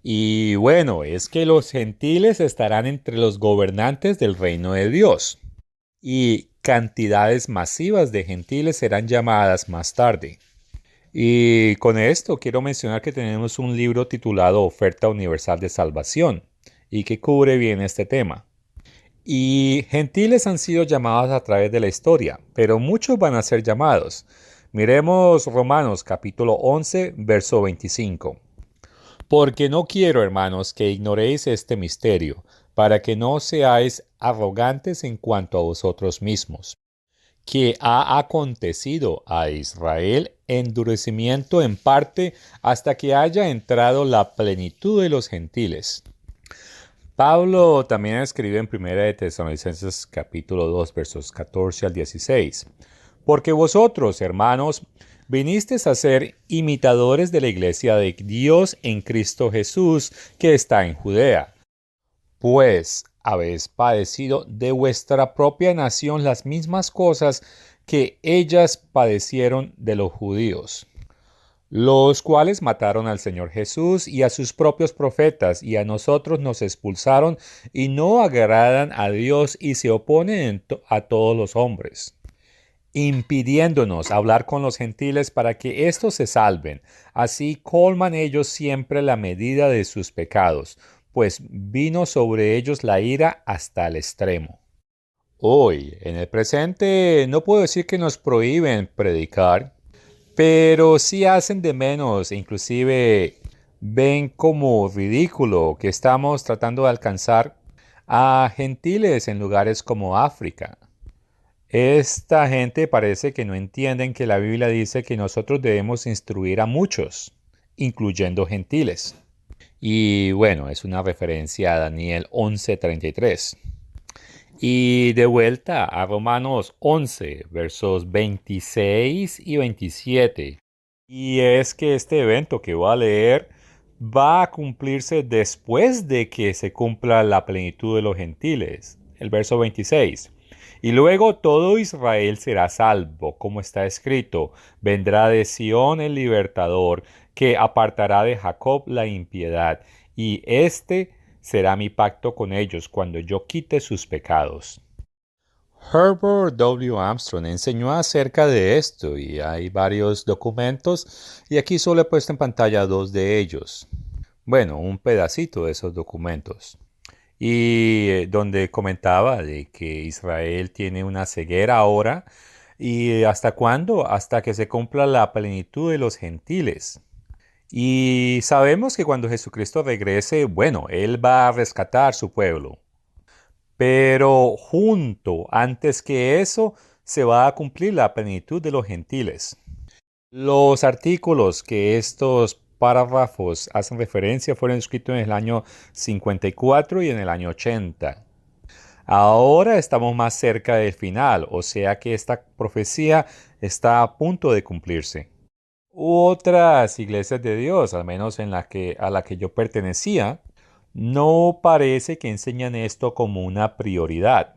Y bueno, es que los gentiles estarán entre los gobernantes del reino de Dios. Y cantidades masivas de gentiles serán llamadas más tarde. Y con esto quiero mencionar que tenemos un libro titulado Oferta Universal de Salvación y que cubre bien este tema. Y gentiles han sido llamados a través de la historia, pero muchos van a ser llamados. Miremos Romanos capítulo 11, verso 25. Porque no quiero, hermanos, que ignoréis este misterio, para que no seáis arrogantes en cuanto a vosotros mismos, que ha acontecido a Israel endurecimiento en parte hasta que haya entrado la plenitud de los gentiles. Pablo también escribe en 1 de Tesalonicenses capítulo 2 versos 14 al 16. Porque vosotros, hermanos, vinisteis a ser imitadores de la iglesia de Dios en Cristo Jesús, que está en Judea. Pues habéis padecido de vuestra propia nación las mismas cosas que ellas padecieron de los judíos, los cuales mataron al Señor Jesús y a sus propios profetas, y a nosotros nos expulsaron, y no agradan a Dios y se oponen a todos los hombres, impidiéndonos hablar con los gentiles para que éstos se salven. Así colman ellos siempre la medida de sus pecados, pues vino sobre ellos la ira hasta el extremo. Hoy, en el presente, no puedo decir que nos prohíben predicar, pero sí hacen de menos, inclusive ven como ridículo que estamos tratando de alcanzar a gentiles en lugares como África. Esta gente parece que no entienden que la Biblia dice que nosotros debemos instruir a muchos, incluyendo gentiles. Y bueno, es una referencia a Daniel 11:33. Y de vuelta a Romanos 11, versos 26 y 27. Y es que este evento que voy a leer va a cumplirse después de que se cumpla la plenitud de los gentiles. El verso 26. Y luego todo Israel será salvo, como está escrito: vendrá de Sión el libertador, que apartará de Jacob la impiedad, y este será mi pacto con ellos cuando yo quite sus pecados. Herbert W. Armstrong enseñó acerca de esto y hay varios documentos y aquí solo he puesto en pantalla dos de ellos. Bueno, un pedacito de esos documentos. Y donde comentaba de que Israel tiene una ceguera ahora y ¿hasta cuándo? Hasta que se cumpla la plenitud de los gentiles. Y sabemos que cuando Jesucristo regrese, bueno, Él va a rescatar su pueblo. Pero antes que eso, se va a cumplir la plenitud de los gentiles. Los artículos que estos párrafos hacen referencia fueron escritos en el año 54 y en el año 80. Ahora estamos más cerca del final, o sea que esta profecía está a punto de cumplirse. Otras iglesias de Dios, al menos a la que yo pertenecía, no parece que enseñan esto como una prioridad.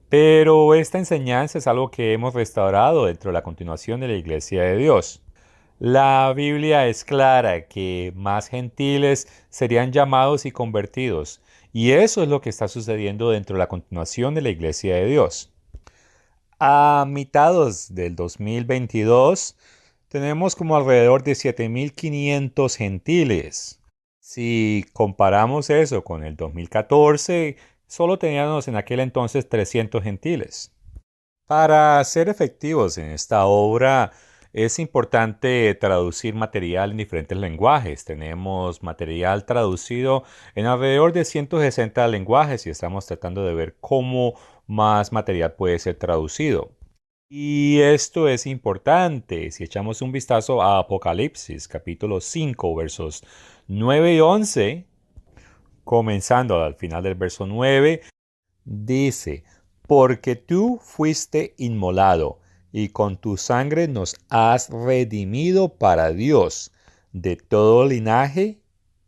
Pero esta enseñanza es algo que hemos restaurado dentro de la continuación de la Iglesia de Dios. La Biblia es clara que más gentiles serían llamados y convertidos, y eso es lo que está sucediendo dentro de la continuación de la Iglesia de Dios. A mitades del 2022 tenemos como alrededor de 7.500 gentiles, Si comparamos eso con el 2014, solo teníamos en aquel entonces 300 gentiles. Para ser efectivos en esta obra, es importante traducir material en diferentes lenguajes. Tenemos material traducido en alrededor de 160 lenguajes y estamos tratando de ver cómo más material puede ser traducido. Y esto es importante si echamos un vistazo a Apocalipsis, capítulo 5, versos 9 y 11, comenzando al final del verso 9. Dice, porque tú fuiste inmolado y con tu sangre nos has redimido para Dios de todo linaje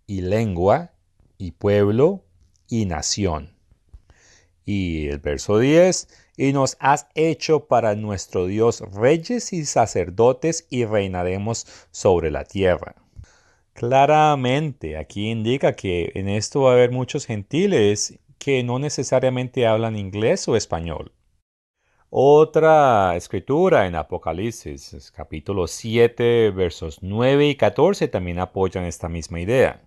y lengua y pueblo y nación. Y el verso 10, y nos has hecho para nuestro Dios reyes y sacerdotes y reinaremos sobre la tierra. Claramente, aquí indica que en esto va a haber muchos gentiles que no necesariamente hablan inglés o español. Otra escritura en Apocalipsis, capítulo 7, versos 9 y 14, también apoyan esta misma idea.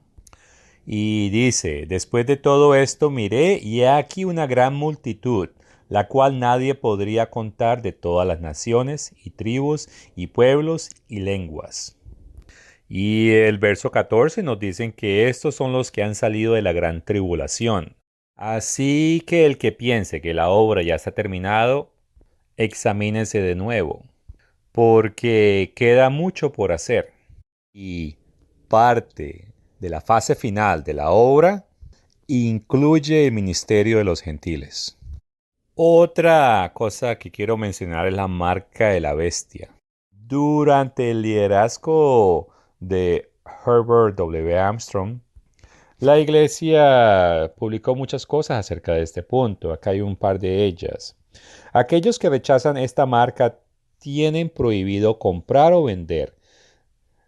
Y dice, después de todo esto miré y he aquí una gran multitud, la cual nadie podría contar, de todas las naciones y tribus y pueblos y lenguas. Y el verso 14 nos dicen que estos son los que han salido de la gran tribulación. Así que el que piense que la obra ya está terminado, examínese de nuevo, porque queda mucho por hacer. Y parte de la fase final de la obra incluye el ministerio de los gentiles. Otra cosa que quiero mencionar es la marca de la bestia. Durante el liderazgo de Herbert W. Armstrong, la iglesia publicó muchas cosas acerca de este punto. Acá hay un par de ellas. Aquellos que rechazan esta marca tienen prohibido comprar o vender,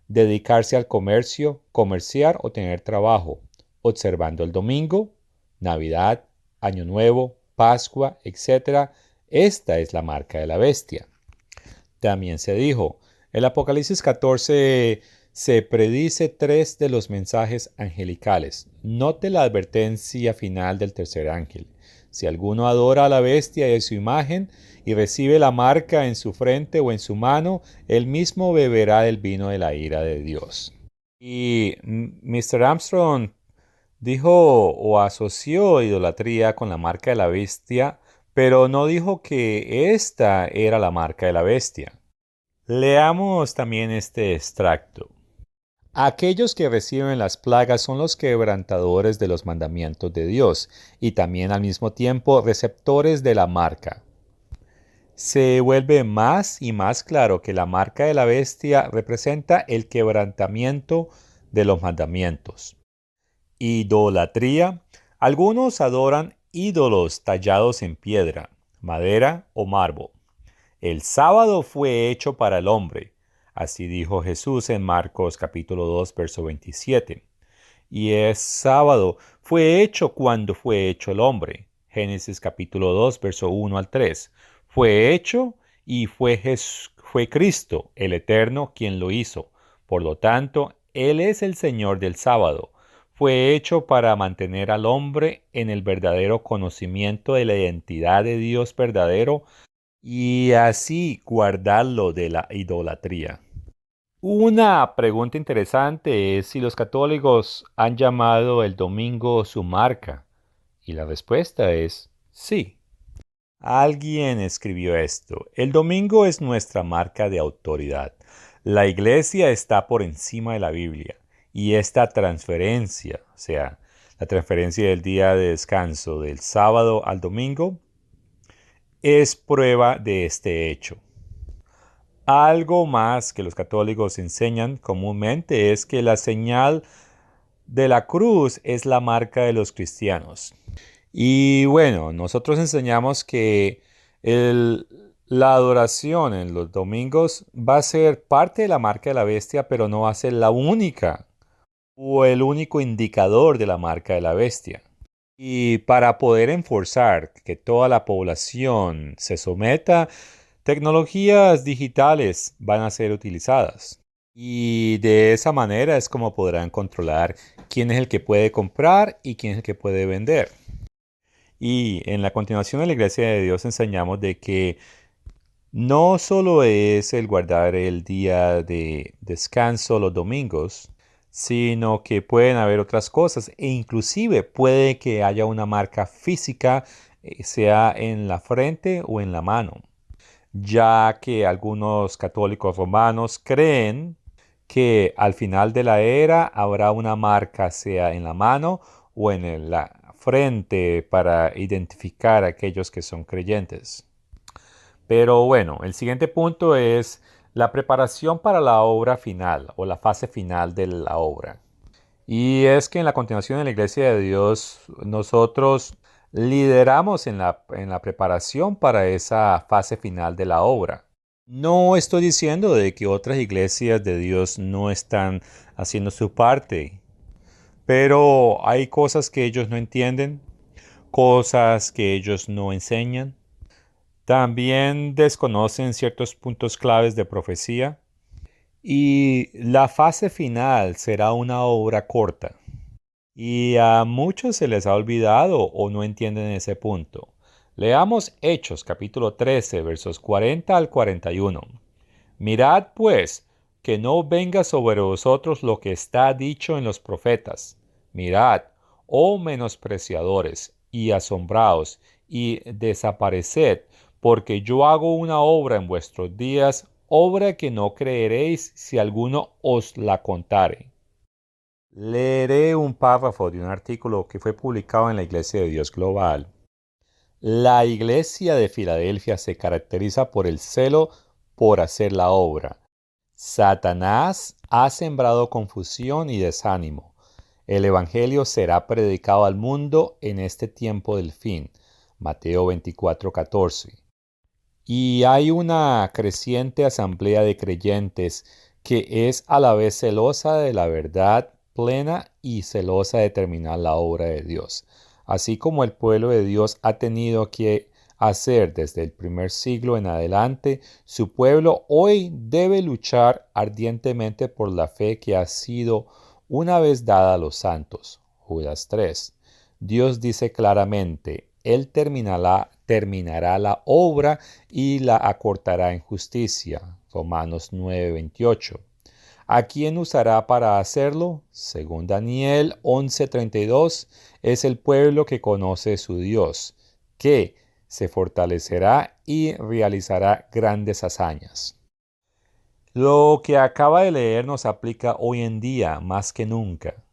dedicarse al comercio, comerciar o tener trabajo, observando el domingo, Navidad, Año Nuevo, Pascua, etc. Esta es la marca de la bestia. También se dijo, en Apocalipsis 14 se predice 3 de los mensajes angelicales. Note la advertencia final del tercer ángel. Si alguno adora a la bestia y a su imagen y recibe la marca en su frente o en su mano, él mismo beberá del vino de la ira de Dios. Y Mr. Armstrong dijo o asoció idolatría con la marca de la bestia, pero no dijo que esta era la marca de la bestia. Leamos también este extracto. Aquellos que reciben las plagas son los quebrantadores de los mandamientos de Dios y también al mismo tiempo receptores de la marca. Se vuelve más y más claro que la marca de la bestia representa el quebrantamiento de los mandamientos. Idolatría. Algunos adoran ídolos tallados en piedra, madera o mármol. El sábado fue hecho para el hombre. Así dijo Jesús en Marcos capítulo 2, verso 27. Y el sábado fue hecho cuando fue hecho el hombre. Génesis capítulo 2, verso 1 al 3. Fue hecho y fue Cristo, el Eterno, quien lo hizo. Por lo tanto, Él es el Señor del sábado. Fue hecho para mantener al hombre en el verdadero conocimiento de la identidad de Dios verdadero y así guardarlo de la idolatría. Una pregunta interesante es si los católicos han llamado el domingo su marca. Y la respuesta es sí. Alguien escribió esto. El domingo es nuestra marca de autoridad. La iglesia está por encima de la Biblia. Y esta transferencia, o sea, la transferencia del día de descanso del sábado al domingo, es prueba de este hecho. Algo más que los católicos enseñan comúnmente es que la señal de la cruz es la marca de los cristianos. Y bueno, nosotros enseñamos que la adoración en los domingos va a ser parte de la marca de la bestia, pero no va a ser la única o el único indicador de la marca de la bestia. Y para poder enforzar que toda la población se someta, tecnologías digitales van a ser utilizadas. Y de esa manera es como podrán controlar quién es el que puede comprar y quién es el que puede vender. Y en la continuación de la Iglesia de Dios enseñamos de que no solo es el guardar el día de descanso los domingos, sino que pueden haber otras cosas e inclusive puede que haya una marca física, sea en la frente o en la mano, ya que algunos católicos romanos creen que al final de la era habrá una marca, sea en la mano o en la frente, para identificar a aquellos que son creyentes. Pero bueno, el siguiente punto es la preparación para la obra final o la fase final de la obra. Y es que en la continuación de la Iglesia de Dios, nosotros lideramos en la preparación para esa fase final de la obra. No estoy diciendo de que otras iglesias de Dios no están haciendo su parte, pero hay cosas que ellos no entienden, cosas que ellos no enseñan. También desconocen ciertos puntos claves de profecía. Y la fase final será una obra corta. Y a muchos se les ha olvidado o no entienden ese punto. Leamos Hechos capítulo 13 versos 40 al 41. Mirad pues que no venga sobre vosotros lo que está dicho en los profetas. Mirad, oh menospreciadores, y asombraos, y desapareced, porque yo hago una obra en vuestros días, obra que no creeréis si alguno os la contare. Leeré un párrafo de un artículo que fue publicado en la Iglesia de Dios Global. La Iglesia de Filadelfia se caracteriza por el celo por hacer la obra. Satanás ha sembrado confusión y desánimo. El Evangelio será predicado al mundo en este tiempo del fin. Mateo 24:14. Y hay una creciente asamblea de creyentes que es a la vez celosa de la verdad plena y celosa de terminar la obra de Dios. Así como el pueblo de Dios ha tenido que hacer desde el primer siglo en adelante, su pueblo hoy debe luchar ardientemente por la fe que ha sido una vez dada a los santos. Judas 3. Dios dice claramente, Él terminará la obra y la acortará en justicia. Romanos 9:28. ¿A quién usará para hacerlo? Según Daniel 11:32, es el pueblo que conoce su Dios, que se fortalecerá y realizará grandes hazañas. Lo que acaba de leer nos aplica hoy en día más que nunca.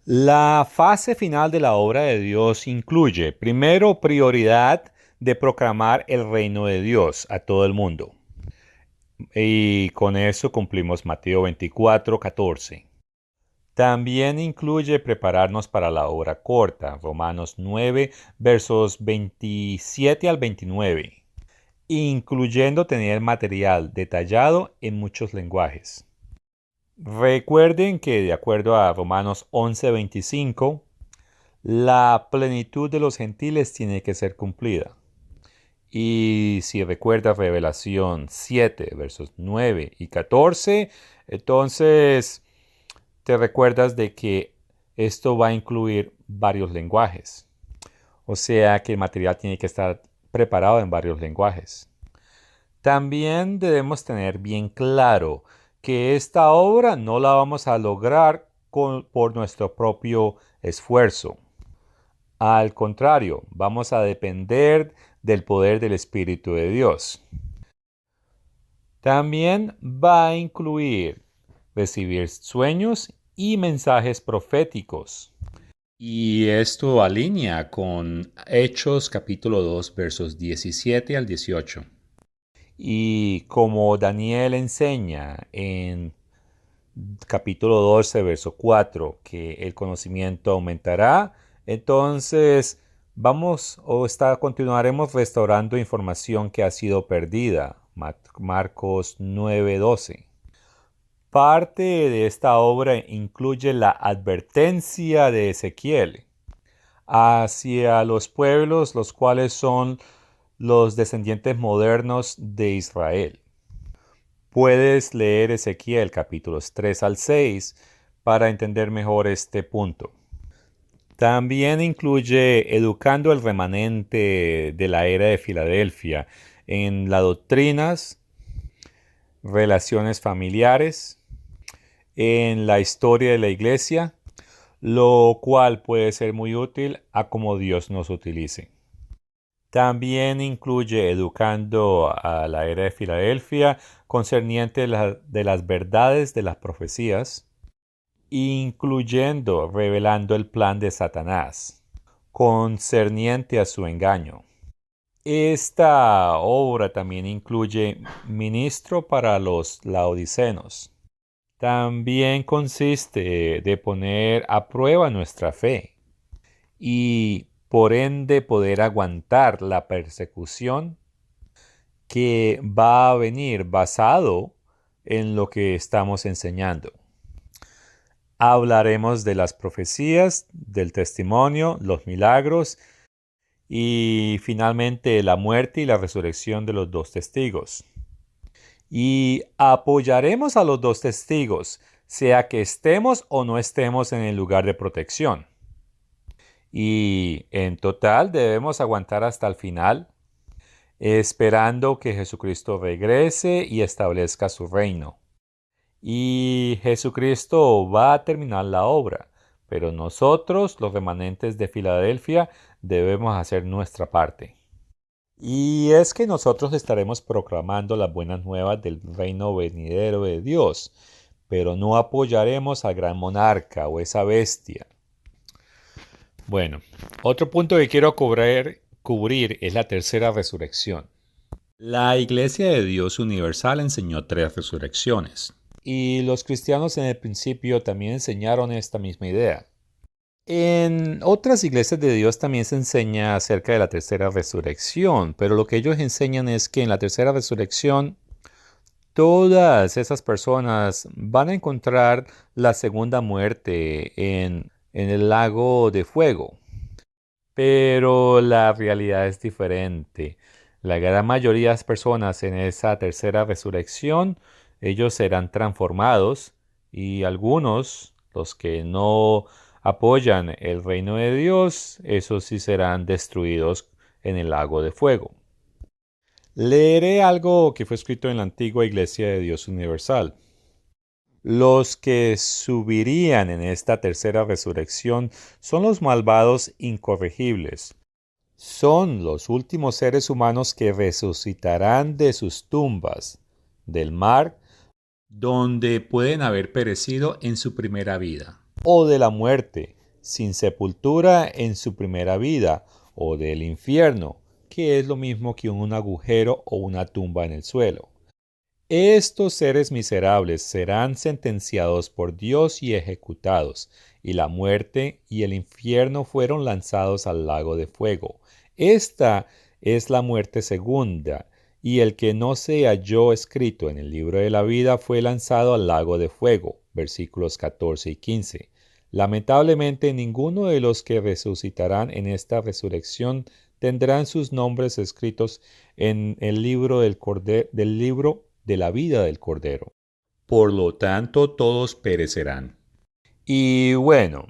La fase final de la obra de Dios incluye, primero, prioridad de proclamar el reino de Dios a todo el mundo. Y con eso cumplimos Mateo 24:14. También incluye prepararnos para la obra corta, Romanos 9, versos 27 al 29, incluyendo tener material detallado en muchos lenguajes. Recuerden que de acuerdo a Romanos 11:25, la plenitud de los gentiles tiene que ser cumplida. Y si recuerdas Revelación 7, versos 9 y 14, entonces te recuerdas de que esto va a incluir varios lenguajes. O sea que el material tiene que estar preparado en varios lenguajes. También debemos tener bien claro que esta obra no la vamos a lograr por nuestro propio esfuerzo. Al contrario, vamos a depender del poder del Espíritu de Dios. También va a incluir recibir sueños y mensajes proféticos. Y esto alinea con Hechos capítulo 2 versos 17 al 18. Y como Daniel enseña en capítulo 12 verso 4 que el conocimiento aumentará, entonces continuaremos restaurando información que ha sido perdida. Marcos 9:12. Parte de esta obra incluye la advertencia de Ezequiel hacia los pueblos, los cuales son los descendientes modernos de Israel. Puedes leer Ezequiel capítulos 3 al 6 para entender mejor este punto. También incluye educando el remanente de la era de Filadelfia en las doctrinas, relaciones familiares, en la historia de la iglesia, lo cual puede ser muy útil a como Dios nos utilice. También incluye educando a la era de Filadelfia concerniente de las verdades de las profecías, incluyendo revelando el plan de Satanás, concerniente a su engaño. Esta obra también incluye ministro para los laodicenos. También consiste de poner a prueba nuestra fe y por ende poder aguantar la persecución que va a venir basado en lo que estamos enseñando. Hablaremos de las profecías, del testimonio, los milagros y finalmente la muerte y la resurrección de los dos testigos. Y apoyaremos a los dos testigos, sea que estemos o no estemos en el lugar de protección. Y en total debemos aguantar hasta el final, esperando que Jesucristo regrese y establezca su reino. Y Jesucristo va a terminar la obra, pero nosotros, los remanentes de Filadelfia, debemos hacer nuestra parte. Y es que nosotros estaremos proclamando las buenas nuevas del reino venidero de Dios, pero no apoyaremos al gran monarca o esa bestia. Bueno, otro punto que quiero cubrir es la tercera resurrección. La Iglesia de Dios Universal enseñó 3 resurrecciones, y los cristianos en el principio también enseñaron esta misma idea. En otras iglesias de Dios también se enseña acerca de la tercera resurrección, pero lo que ellos enseñan es que en la tercera resurrección todas esas personas van a encontrar la segunda muerte en el lago de fuego. Pero la realidad es diferente. La gran mayoría de las personas en esa tercera resurrección, ellos serán transformados y algunos, los que no apoyan el reino de Dios, esos sí serán destruidos en el lago de fuego. Leeré algo que fue escrito en la antigua Iglesia de Dios Universal. Los que subirían en esta tercera resurrección son los malvados incorregibles. Son los últimos seres humanos que resucitarán de sus tumbas, del mar, donde pueden haber perecido en su primera vida, o de la muerte, sin sepultura en su primera vida, o del infierno, que es lo mismo que un agujero o una tumba en el suelo. Estos seres miserables serán sentenciados por Dios y ejecutados, y la muerte y el infierno fueron lanzados al lago de fuego. Esta es la muerte segunda, y el que no se halló escrito en el libro de la vida fue lanzado al lago de fuego. Versículos 14 y 15. Lamentablemente ninguno de los que resucitarán en esta resurrección tendrán sus nombres escritos en el libro del libro de la vida del Cordero. Por lo tanto, todos perecerán. Y bueno,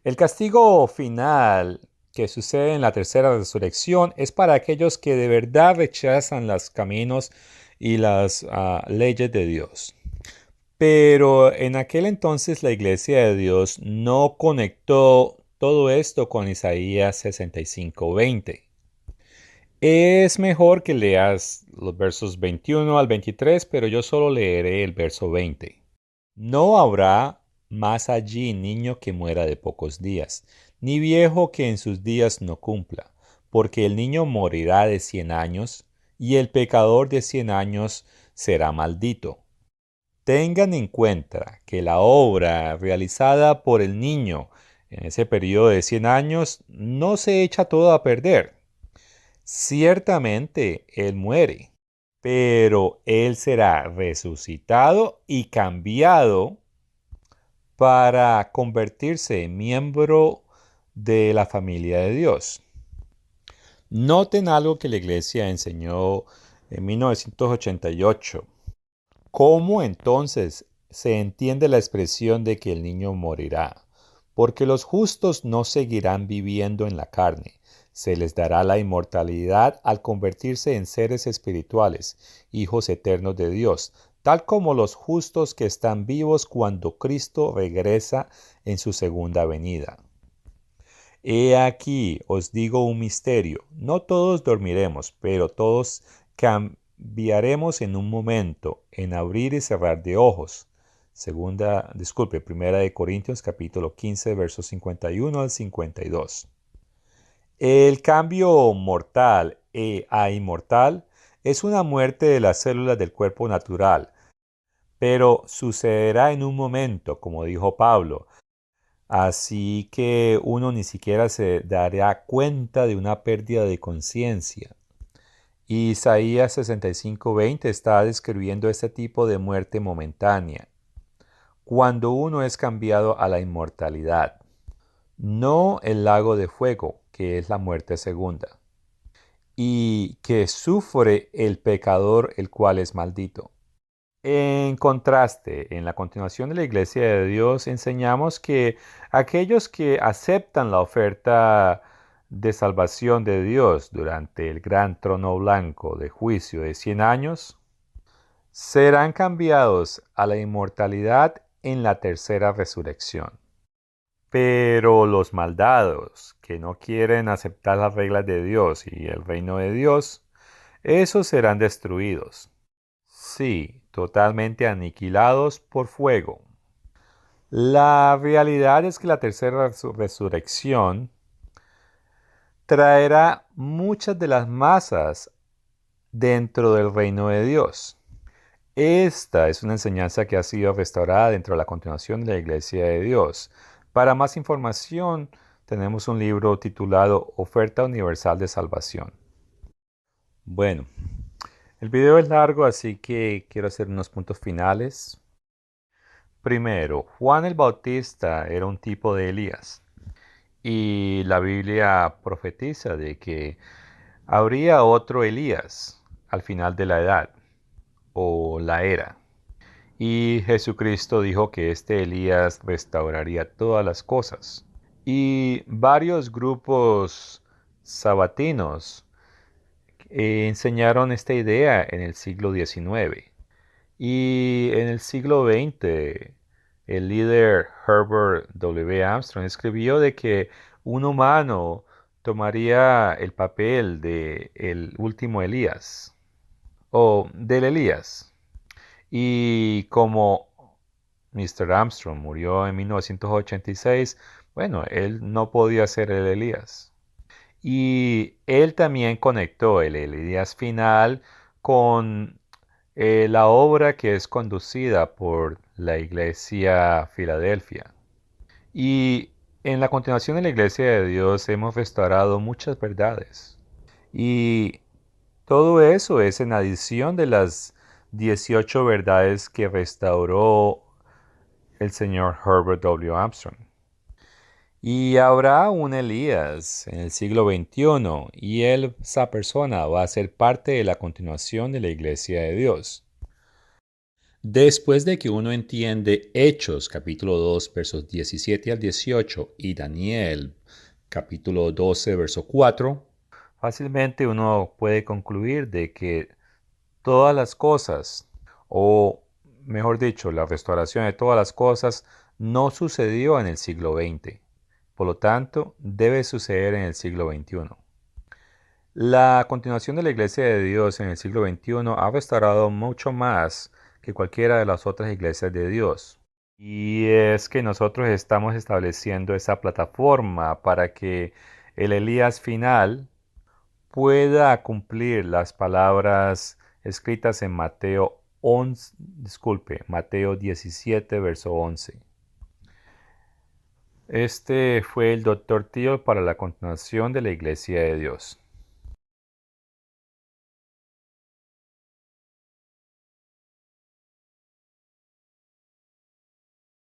el castigo final que sucede en la tercera resurrección es para aquellos que de verdad rechazan los caminos y las leyes de Dios. Pero en aquel entonces la Iglesia de Dios no conectó todo esto con Isaías 65:20. Es mejor que leas los versos 21 al 23, pero yo solo leeré el verso 20. No habrá más allí niño que muera de pocos días, ni viejo que en sus días no cumpla, porque el niño morirá de 100 años, y el pecador de 100 años será maldito. Tengan en cuenta que la obra realizada por el niño en ese periodo de 100 años no se echa todo a perder. Ciertamente él muere, pero él será resucitado y cambiado para convertirse en miembro de la familia de Dios. Noten algo que la iglesia enseñó en 1988. ¿Cómo entonces se entiende la expresión de que el niño morirá? Porque los justos no seguirán viviendo en la carne. Se les dará la inmortalidad al convertirse en seres espirituales, hijos eternos de Dios, tal como los justos que están vivos cuando Cristo regresa en su segunda venida. He aquí os digo un misterio: no todos dormiremos, pero todos cambiaremos en un momento, en abrir y cerrar de ojos. Primera de Corintios capítulo 15, versos 51 al 52. El cambio mortal a inmortal es una muerte de las células del cuerpo natural, pero sucederá en un momento, como dijo Pablo. Así que uno ni siquiera se dará cuenta de una pérdida de conciencia. Isaías 65:20 está describiendo este tipo de muerte momentánea, cuando uno es cambiado a la inmortalidad, no el lago de fuego, que es la muerte segunda, y que sufre el pecador, el cual es maldito. En contraste, en la continuación de la Iglesia de Dios enseñamos que aquellos que aceptan la oferta de salvación de Dios durante el gran trono blanco de juicio de 100 años serán cambiados a la inmortalidad en la tercera resurrección. Pero los maldados que no quieren aceptar las reglas de Dios y el reino de Dios, esos serán destruidos. Sí, totalmente aniquilados por fuego. La realidad es que la tercera resurrección traerá muchas de las masas dentro del reino de Dios. Esta es una enseñanza que ha sido restaurada dentro de la continuación de la Iglesia de Dios. Para más información, tenemos un libro titulado Oferta Universal de Salvación. Bueno, el video es largo, así que quiero hacer unos puntos finales. Primero, Juan el Bautista era un tipo de Elías, y la Biblia profetiza de que habría otro Elías al final de la edad o la era. Y Jesucristo dijo que este Elías restauraría todas las cosas. Y varios grupos sabatinos enseñaron esta idea en el siglo XIX. Y en el siglo XX, el líder Herbert W. Armstrong escribió de que un humano tomaría el papel de el último Elías o del Elías. Y como Mr. Armstrong murió en 1986, bueno, él no podía ser el Elías. Y él también conectó el Elías final con la obra que es conducida por la Iglesia Filadelfia. Y en la continuación de la Iglesia de Dios hemos restaurado muchas verdades. Y todo eso es en adición de las 18 verdades que restauró el señor Herbert W. Armstrong. Y habrá un Elías en el siglo XXI y esa persona va a ser parte de la continuación de la Iglesia de Dios. Después de que uno entiende Hechos capítulo 2 versos 17 al 18 y Daniel capítulo 12 verso 4, fácilmente uno puede concluir de que todas las cosas, o mejor dicho, la restauración de todas las cosas no sucedió en el siglo XX. Por lo tanto, debe suceder en el siglo XXI. La continuación de la Iglesia de Dios en el siglo XXI ha restaurado mucho más que cualquiera de las otras iglesias de Dios. Y es que nosotros estamos estableciendo esa plataforma para que el Elías final pueda cumplir las palabras escritas en Mateo 17, verso 11. Este fue el Dr. Tío para la continuación de la Iglesia de Dios.